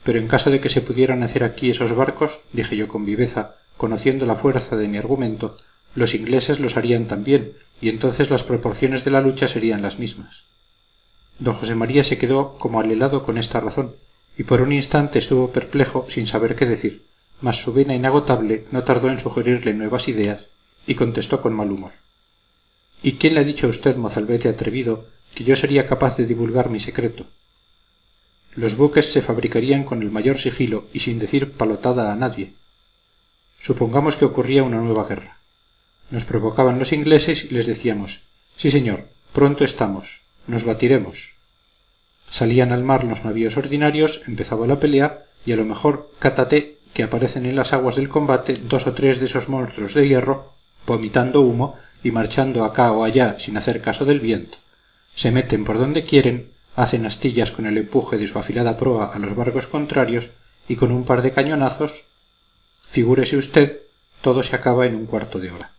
Pero en caso de que se pudieran hacer aquí esos barcos, dije yo con viveza, conociendo la fuerza de mi argumento, los ingleses los harían también, y entonces las proporciones de la lucha serían las mismas. Don José María se quedó como alelado con esta razón, y por un instante estuvo perplejo sin saber qué decir, mas su vena inagotable no tardó en sugerirle nuevas ideas, y contestó con mal humor. «¿Y quién le ha dicho a usted, mozalbete atrevido, que yo sería capaz de divulgar mi secreto? Los buques se fabricarían con el mayor sigilo y sin decir palotada a nadie. Supongamos que ocurría una nueva guerra. Nos provocaban los ingleses y les decíamos: sí, señor, pronto estamos, nos batiremos. Salían al mar los navíos ordinarios, empezaba la pelea, y a lo mejor cátate que aparecen en las aguas del combate 2 o 3 de esos monstruos de hierro, vomitando humo y marchando acá o allá sin hacer caso del viento. Se meten por donde quieren, hacen astillas con el empuje de su afilada proa a los barcos contrarios, y con un par de cañonazos, figúrese usted, todo se acaba en un cuarto de hora.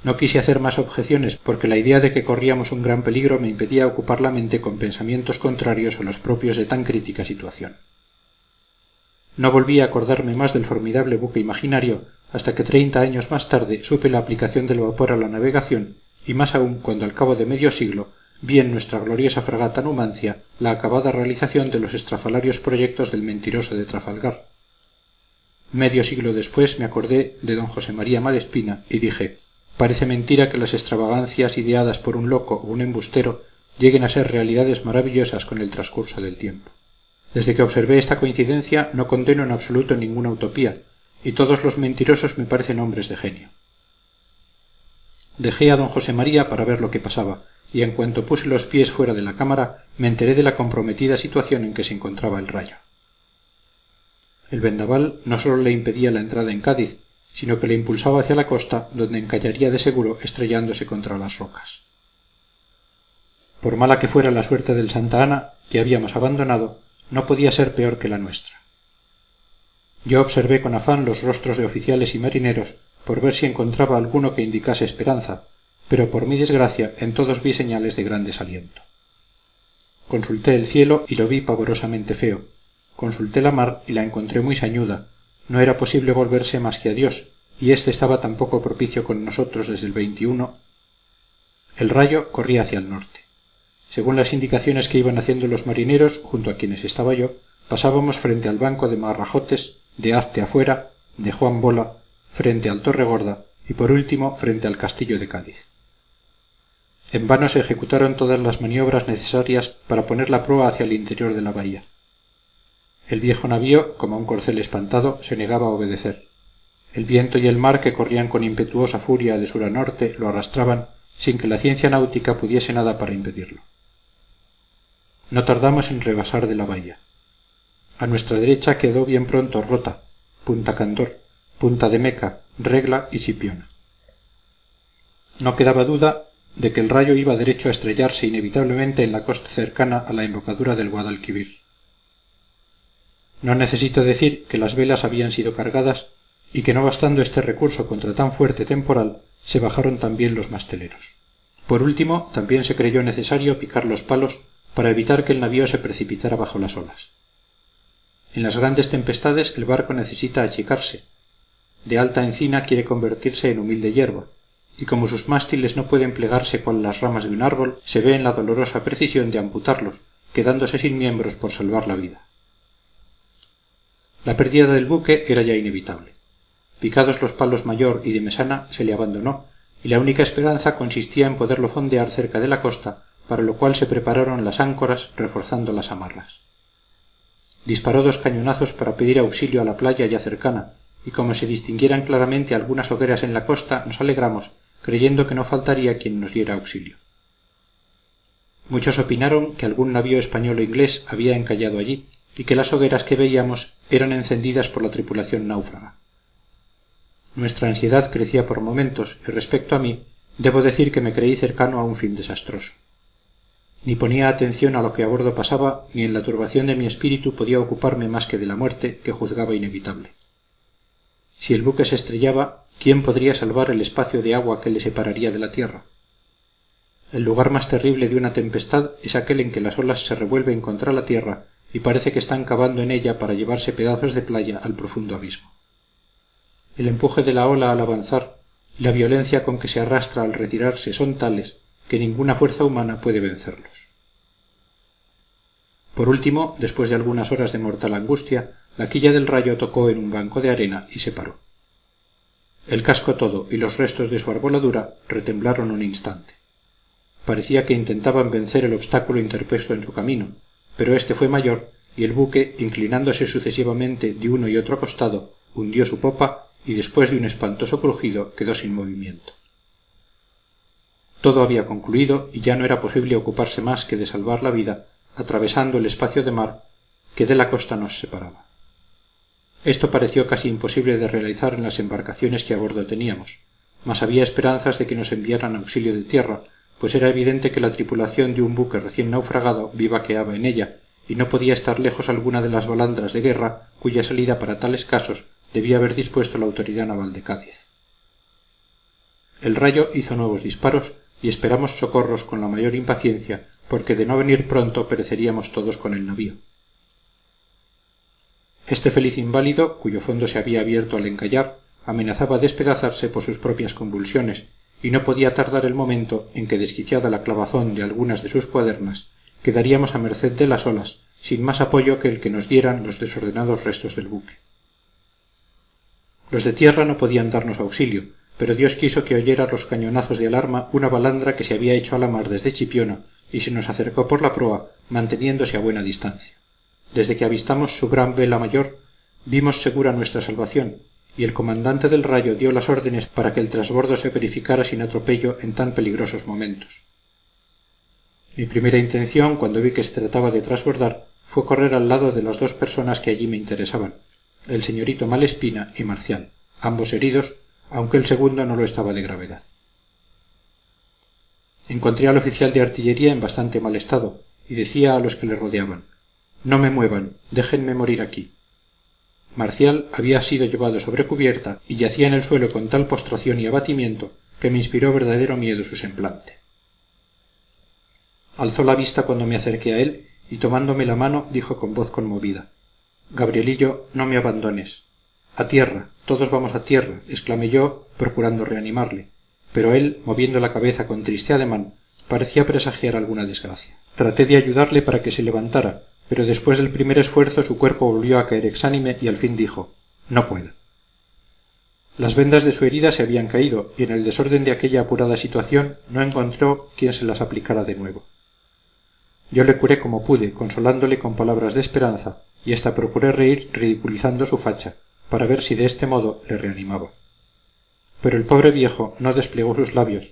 No quise hacer más objeciones porque la idea de que corríamos un gran peligro me impedía ocupar la mente con pensamientos contrarios a los propios de tan crítica situación. No volví a acordarme más del formidable buque imaginario hasta que 30 años más tarde supe la aplicación del vapor a la navegación, y más aún cuando al cabo de medio siglo vi en nuestra gloriosa fragata Numancia la acabada realización de los estrafalarios proyectos del mentiroso de Trafalgar. Medio siglo después me acordé de don José María Malespina y dije: parece mentira que las extravagancias ideadas por un loco o un embustero lleguen a ser realidades maravillosas con el transcurso del tiempo. Desde que observé esta coincidencia no condeno en absoluto ninguna utopía, y todos los mentirosos me parecen hombres de genio. Dejé a don José María para ver lo que pasaba, y en cuanto puse los pies fuera de la cámara me enteré de la comprometida situación en que se encontraba el Rayo. El vendaval no sólo le impedía la entrada en Cádiz, sino que le impulsaba hacia la costa, donde encallaría de seguro estrellándose contra las rocas. Por mala que fuera la suerte del Santa Ana, que habíamos abandonado, no podía ser peor que la nuestra. Yo observé con afán los rostros de oficiales y marineros por ver si encontraba alguno que indicase esperanza, pero por mi desgracia en todos vi señales de gran desaliento. Consulté el cielo y lo vi pavorosamente feo. Consulté la mar y la encontré muy sañuda. No era posible volverse más que a Dios, y éste estaba tan poco propicio con nosotros desde el 21. El Rayo corría hacia el norte. Según las indicaciones que iban haciendo los marineros, junto a quienes estaba yo, pasábamos frente al banco de Marrajotes, de hazte afuera, de Juan Bola, frente al Torregorda y por último frente al castillo de Cádiz. En vano se ejecutaron todas las maniobras necesarias para poner la proa hacia el interior de la bahía. El viejo navío, como un corcel espantado, se negaba a obedecer. El viento y el mar, que corrían con impetuosa furia de sur a norte, lo arrastraban, sin que la ciencia náutica pudiese nada para impedirlo. No tardamos en rebasar de la bahía. A nuestra derecha quedó bien pronto Rota, Punta Candor, Punta de Meca, Regla y Chipiona. No quedaba duda de que el Rayo iba derecho a estrellarse inevitablemente en la costa cercana a la embocadura del Guadalquivir. No necesito decir que las velas habían sido cargadas y que no bastando este recurso contra tan fuerte temporal, se bajaron también los masteleros. Por último, también se creyó necesario picar los palos para evitar que el navío se precipitara bajo las olas. En las grandes tempestades el barco necesita achicarse. De alta encina quiere convertirse en humilde hierba, y como sus mástiles no pueden plegarse cual las ramas de un árbol, se ve en la dolorosa precisión de amputarlos, quedándose sin miembros por salvar la vida. La pérdida del buque era ya inevitable. Picados los palos mayor y de mesana, se le abandonó, y la única esperanza consistía en poderlo fondear cerca de la costa, para lo cual se prepararon las áncoras reforzando las amarras. Disparó 2 cañonazos para pedir auxilio a la playa ya cercana, y como se distinguieran claramente algunas hogueras en la costa, nos alegramos, creyendo que no faltaría quien nos diera auxilio. Muchos opinaron que algún navío español o inglés había encallado allí, y que las hogueras que veíamos eran encendidas por la tripulación náufraga. Nuestra ansiedad crecía por momentos, y respecto a mí, debo decir que me creí cercano a un fin desastroso. Ni ponía atención a lo que a bordo pasaba, ni en la turbación de mi espíritu podía ocuparme más que de la muerte, que juzgaba inevitable. Si el buque se estrellaba, ¿quién podría salvar el espacio de agua que le separaría de la tierra? El lugar más terrible de una tempestad es aquel en que las olas se revuelven contra la tierra y parece que están cavando en ella para llevarse pedazos de playa al profundo abismo. El empuje de la ola al avanzar y la violencia con que se arrastra al retirarse son tales que ninguna fuerza humana puede vencerlos. Por último, después de algunas horas de mortal angustia, la quilla del Rayo tocó en un banco de arena y se paró. El casco todo y los restos de su arboladura retemblaron un instante. Parecía que intentaban vencer el obstáculo interpuesto en su camino, pero éste fue mayor y el buque, inclinándose sucesivamente de uno y otro costado, hundió su popa y después de un espantoso crujido quedó sin movimiento. Todo había concluido y ya no era posible ocuparse más que de salvar la vida atravesando el espacio de mar que de la costa nos separaba. Esto pareció casi imposible de realizar en las embarcaciones que a bordo teníamos, mas había esperanzas de que nos enviaran auxilio de tierra, pues era evidente que la tripulación de un buque recién naufragado vivaqueaba en ella, y no podía estar lejos alguna de las balandras de guerra cuya salida para tales casos debía haber dispuesto la autoridad naval de Cádiz. El Rayo hizo nuevos disparos y esperamos socorros con la mayor impaciencia, porque de no venir pronto pereceríamos todos con el navío. Este feliz inválido, cuyo fondo se había abierto al encallar, amenazaba despedazarse por sus propias convulsiones, y no podía tardar el momento en que, desquiciada la clavazón de algunas de sus cuadernas, quedaríamos a merced de las olas, sin más apoyo que el que nos dieran los desordenados restos del buque. Los de tierra no podían darnos auxilio, pero Dios quiso que oyera los cañonazos de alarma una balandra que se había hecho a la mar desde Chipiona y se nos acercó por la proa, manteniéndose a buena distancia. Desde que avistamos su gran vela mayor, vimos segura nuestra salvación, y el comandante del Rayo dio las órdenes para que el trasbordo se verificara sin atropello en tan peligrosos momentos. Mi primera intención, cuando vi que se trataba de trasbordar, fue correr al lado de las 2 personas que allí me interesaban, el señorito Malespina y Marcial, ambos heridos, aunque el segundo no lo estaba de gravedad. Encontré al oficial de artillería en bastante mal estado, y decía a los que le rodeaban: «No me muevan, déjenme morir aquí». Marcial había sido llevado sobre cubierta y yacía en el suelo con tal postración y abatimiento que me inspiró verdadero miedo su semblante. Alzó la vista cuando me acerqué a él y tomándome la mano dijo con voz conmovida: «Gabrielillo, no me abandones». «A tierra, todos vamos a tierra», exclamé yo, procurando reanimarle, pero él, moviendo la cabeza con triste ademán, parecía presagiar alguna desgracia. Traté de ayudarle para que se levantara, pero después del primer esfuerzo su cuerpo volvió a caer exánime y al fin dijo: «No puedo». Las vendas de su herida se habían caído y en el desorden de aquella apurada situación no encontró quien se las aplicara de nuevo. Yo le curé como pude, consolándole con palabras de esperanza, y hasta procuré reír ridiculizando su facha, para ver si de este modo le reanimaba. Pero el pobre viejo no desplegó sus labios,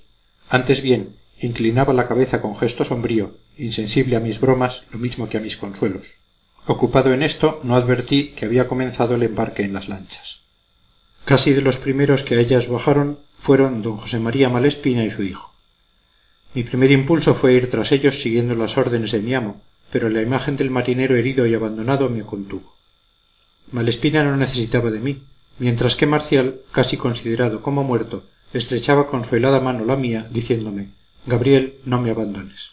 antes bien inclinaba la cabeza con gesto sombrío, insensible a mis bromas lo mismo que a mis consuelos. Ocupado en esto, no advertí que había comenzado el embarque en las lanchas. Casi de los primeros que a ellas bajaron fueron don José María Malespina y su hijo. Mi primer impulso fue ir tras ellos siguiendo las órdenes de mi amo, pero la imagen del marinero herido y abandonado me contuvo. Malespina no necesitaba de mí, mientras que Marcial, casi considerado como muerto, estrechaba con su helada mano la mía, diciéndome: «Gabriel, no me abandones».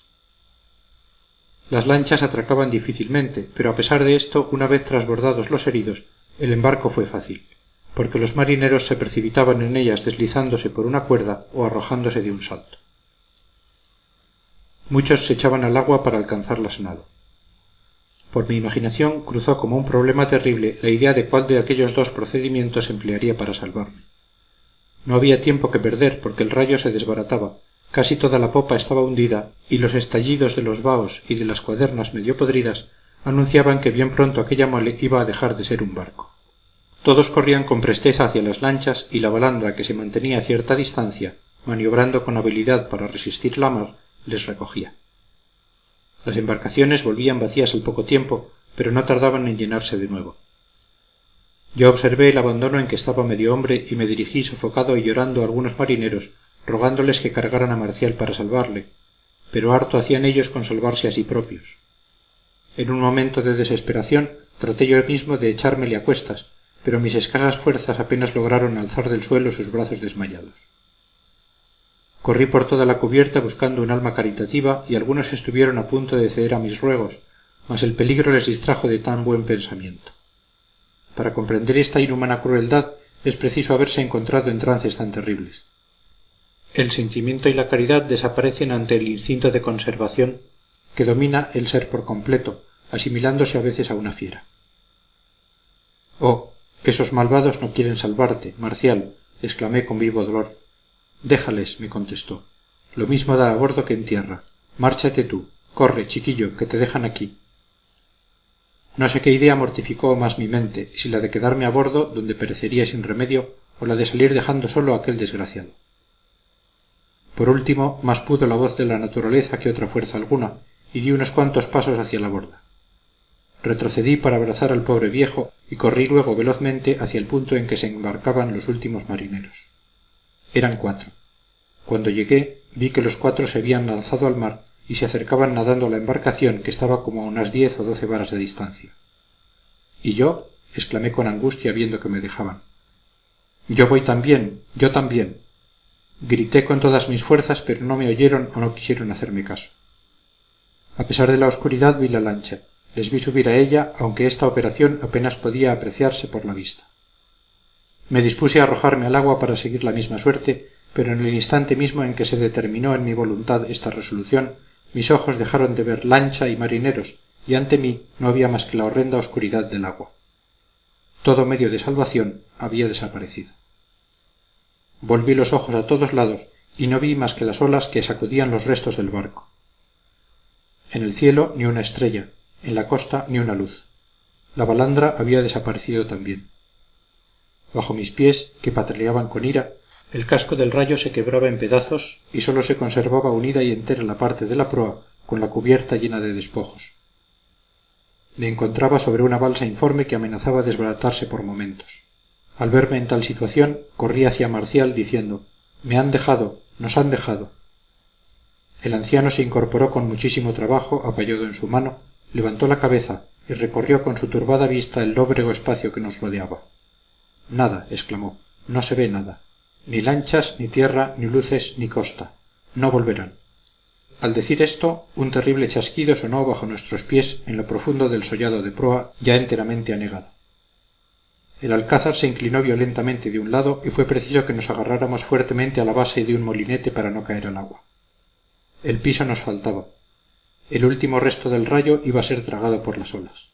Las lanchas atracaban difícilmente, pero a pesar de esto, una vez trasbordados los heridos, el embarco fue fácil, porque los marineros se precipitaban en ellas deslizándose por una cuerda o arrojándose de un salto. Muchos se echaban al agua para alcanzarlas a nado. Por mi imaginación cruzó como un problema terrible la idea de cuál de aquellos dos procedimientos emplearía para salvarme. No había tiempo que perder porque el rayo se desbarataba, casi toda la popa estaba hundida y los estallidos de los baos y de las cuadernas medio podridas anunciaban que bien pronto aquella mole iba a dejar de ser un barco. Todos corrían con presteza hacia las lanchas y la balandra, que se mantenía a cierta distancia, maniobrando con habilidad para resistir la mar, les recogía. Las embarcaciones volvían vacías al poco tiempo, pero no tardaban en llenarse de nuevo. Yo observé el abandono en que estaba medio hombre y me dirigí sofocado y llorando a algunos marineros, rogándoles que cargaran a Marcial para salvarle, pero harto hacían ellos con salvarse a sí propios. En un momento de desesperación traté yo mismo de echármele a cuestas, pero mis escasas fuerzas apenas lograron alzar del suelo sus brazos desmayados. Corrí por toda la cubierta buscando un alma caritativa y algunos estuvieron a punto de ceder a mis ruegos, mas el peligro les distrajo de tan buen pensamiento. Para comprender esta inhumana crueldad es preciso haberse encontrado en trances tan terribles. El sentimiento y la caridad desaparecen ante el instinto de conservación que domina el ser por completo, asimilándose a veces a una fiera. «Oh, esos malvados no quieren salvarte, Marcial», exclamé con vivo dolor. «Déjales», me contestó. «Lo mismo da a bordo que en tierra. Márchate tú. Corre, chiquillo, que te dejan aquí». No sé qué idea mortificó más mi mente, si la de quedarme a bordo, donde perecería sin remedio, o la de salir dejando solo a aquel desgraciado. Por último, más pudo la voz de la naturaleza que otra fuerza alguna, y di unos cuantos pasos hacia la borda. Retrocedí para abrazar al pobre viejo y corrí luego velozmente hacia el punto en que se embarcaban los últimos marineros. Eran 4. Cuando llegué vi que los 4 se habían lanzado al mar y se acercaban nadando a la embarcación, que estaba como a unas 10 o 12 varas de distancia. ¿Y yo?, exclamé con angustia viendo que me dejaban. «Yo voy también, yo también». Grité con todas mis fuerzas, pero no me oyeron o no quisieron hacerme caso. A pesar de la oscuridad vi la lancha. Les vi subir a ella, aunque esta operación apenas podía apreciarse por la vista. Me dispuse a arrojarme al agua para seguir la misma suerte, pero en el instante mismo en que se determinó en mi voluntad esta resolución, mis ojos dejaron de ver lancha y marineros, y ante mí no había más que la horrenda oscuridad del agua. Todo medio de salvación había desaparecido. Volví los ojos a todos lados y no vi más que las olas que sacudían los restos del barco. En el cielo ni una estrella, en la costa ni una luz. La balandra había desaparecido también. Bajo mis pies, que pataleaban con ira, el casco del rayo se quebraba en pedazos y sólo se conservaba unida y entera la parte de la proa con la cubierta llena de despojos. Me encontraba sobre una balsa informe que amenazaba desbaratarse por momentos. Al verme en tal situación, corrí hacia Marcial diciendo: «Me han dejado, nos han dejado». El anciano se incorporó con muchísimo trabajo, apoyado en su mano, levantó la cabeza y recorrió con su turbada vista el lóbrego espacio que nos rodeaba. «Nada», exclamó, «no se ve nada. Ni lanchas, ni tierra, ni luces, ni costa. No volverán». Al decir esto, un terrible chasquido sonó bajo nuestros pies en lo profundo del sollado de proa, ya enteramente anegado. El alcázar se inclinó violentamente de un lado y fue preciso que nos agarráramos fuertemente a la base de un molinete para no caer al agua. El piso nos faltaba. El último resto del rayo iba a ser tragado por las olas.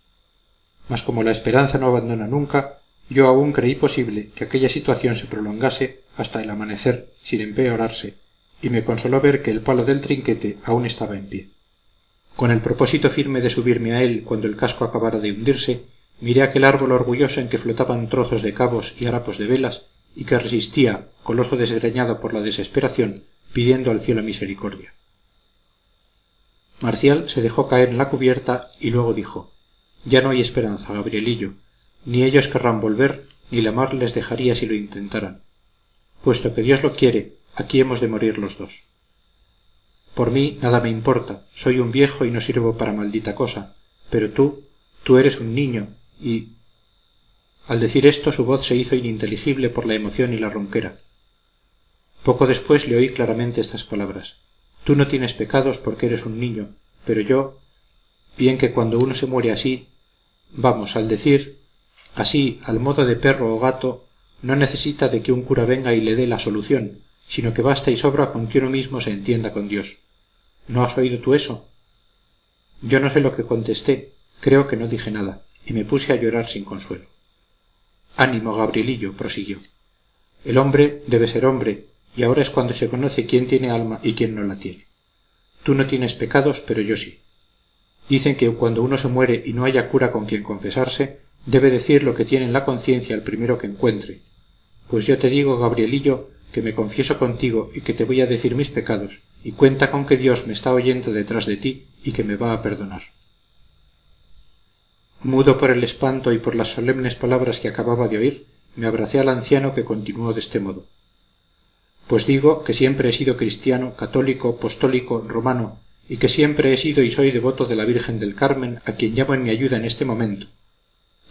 Mas como la esperanza no abandona nunca, yo aún creí posible que aquella situación se prolongase hasta el amanecer sin empeorarse, y me consoló ver que el palo del trinquete aún estaba en pie. Con el propósito firme de subirme a él cuando el casco acabara de hundirse, miré aquel árbol orgulloso en que flotaban trozos de cabos y harapos de velas, y que resistía, coloso desgreñado por la desesperación, pidiendo al cielo misericordia. Marcial se dejó caer en la cubierta y luego dijo: «Ya no hay esperanza, Gabrielillo. Ni ellos querrán volver, ni la mar les dejaría si lo intentaran. Puesto que Dios lo quiere, aquí hemos de morir los dos. Por mí nada me importa, soy un viejo y no sirvo para maldita cosa, pero tú eres un niño, y...». Al decir esto su voz se hizo ininteligible por la emoción y la ronquera. Poco después le oí claramente estas palabras: «Tú no tienes pecados porque eres un niño, pero yo... bien que cuando uno se muere así... vamos, al decir... así, al modo de perro o gato, no necesita de que un cura venga y le dé la solución, sino que basta y sobra con que uno mismo se entienda con Dios. ¿No has oído tú eso?». Yo no sé lo que contesté, creo que no dije nada, y me puse a llorar sin consuelo. «Ánimo, Gabrielillo», prosiguió. «El hombre debe ser hombre, y ahora es cuando se conoce quién tiene alma y quién no la tiene. Tú no tienes pecados, pero yo sí. Dicen que cuando uno se muere y no haya cura con quien confesarse, debe decir lo que tiene en la conciencia al primero que encuentre. Pues yo te digo, Gabrielillo, que me confieso contigo y que te voy a decir mis pecados, y cuenta con que Dios me está oyendo detrás de ti y que me va a perdonar». Mudo por el espanto y por las solemnes palabras que acababa de oír, me abracé al anciano, que continuó de este modo: «Pues digo que siempre he sido cristiano, católico, apostólico, romano, y que siempre he sido y soy devoto de la Virgen del Carmen, a quien llamo en mi ayuda en este momento.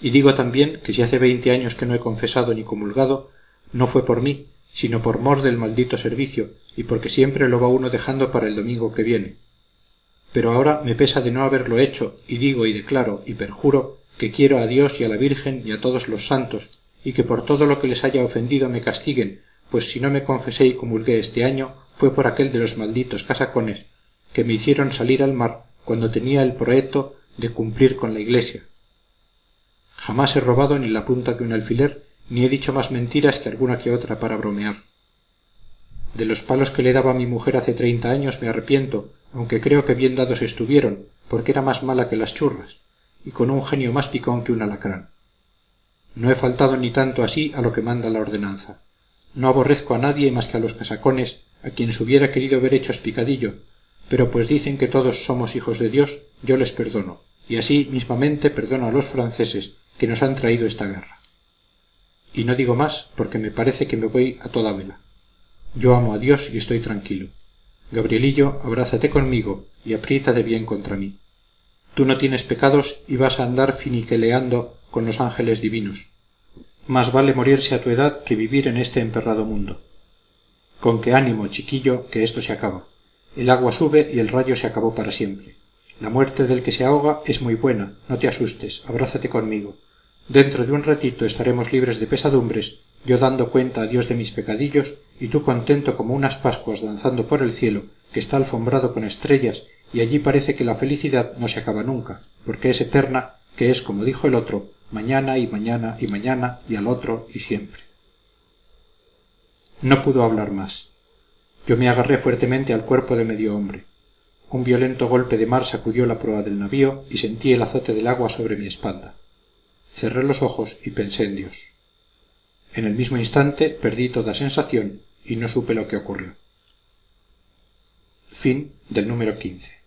Y digo también que si hace 20 años que no he confesado ni comulgado, no fue por mí, sino por mor del maldito servicio, y porque siempre lo va uno dejando para el domingo que viene. Pero ahora me pesa de no haberlo hecho, y digo y declaro y perjuro que quiero a Dios y a la Virgen y a todos los santos, y que por todo lo que les haya ofendido me castiguen, pues si no me confesé y comulgué este año fue por aquel de los malditos casacones que me hicieron salir al mar cuando tenía el proeto de cumplir con la iglesia. Jamás he robado ni la punta de un alfiler, ni he dicho más mentiras que alguna que otra para bromear. De los palos que le daba a mi mujer hace 30 años me arrepiento, aunque creo que bien dados estuvieron, porque era más mala que las churras, y con un genio más picón que un alacrán. No he faltado ni tanto así a lo que manda la ordenanza. No aborrezco a nadie más que a los casacones, a quienes hubiera querido ver hechos picadillo, pero pues dicen que todos somos hijos de Dios, yo les perdono, y así mismamente perdono a los franceses, que nos han traído esta guerra. Y no digo más, porque me parece que me voy a toda vela. Yo amo a Dios y estoy tranquilo. Gabrielillo, abrázate conmigo y apriétate bien contra mí. Tú no tienes pecados y vas a andar finiqueleando con los ángeles divinos. Más vale morirse a tu edad que vivir en este emperrado mundo. Con que ánimo, chiquillo, que esto se acaba. El agua sube y el rayo se acabó para siempre. La muerte del que se ahoga es muy buena, no te asustes, abrázate conmigo. Dentro de un ratito estaremos libres de pesadumbres, yo dando cuenta a Dios de mis pecadillos, y tú contento como unas pascuas danzando por el cielo, que está alfombrado con estrellas, y allí parece que la felicidad no se acaba nunca, porque es eterna, que es como dijo el otro, mañana y mañana y mañana y al otro y siempre». No pudo hablar más. Yo me agarré fuertemente al cuerpo de medio hombre. Un violento golpe de mar sacudió la proa del navío y sentí el azote del agua sobre mi espalda. Cerré los ojos y pensé en Dios. En el mismo instante perdí toda sensación y no supe lo que ocurrió. Fin del número 15.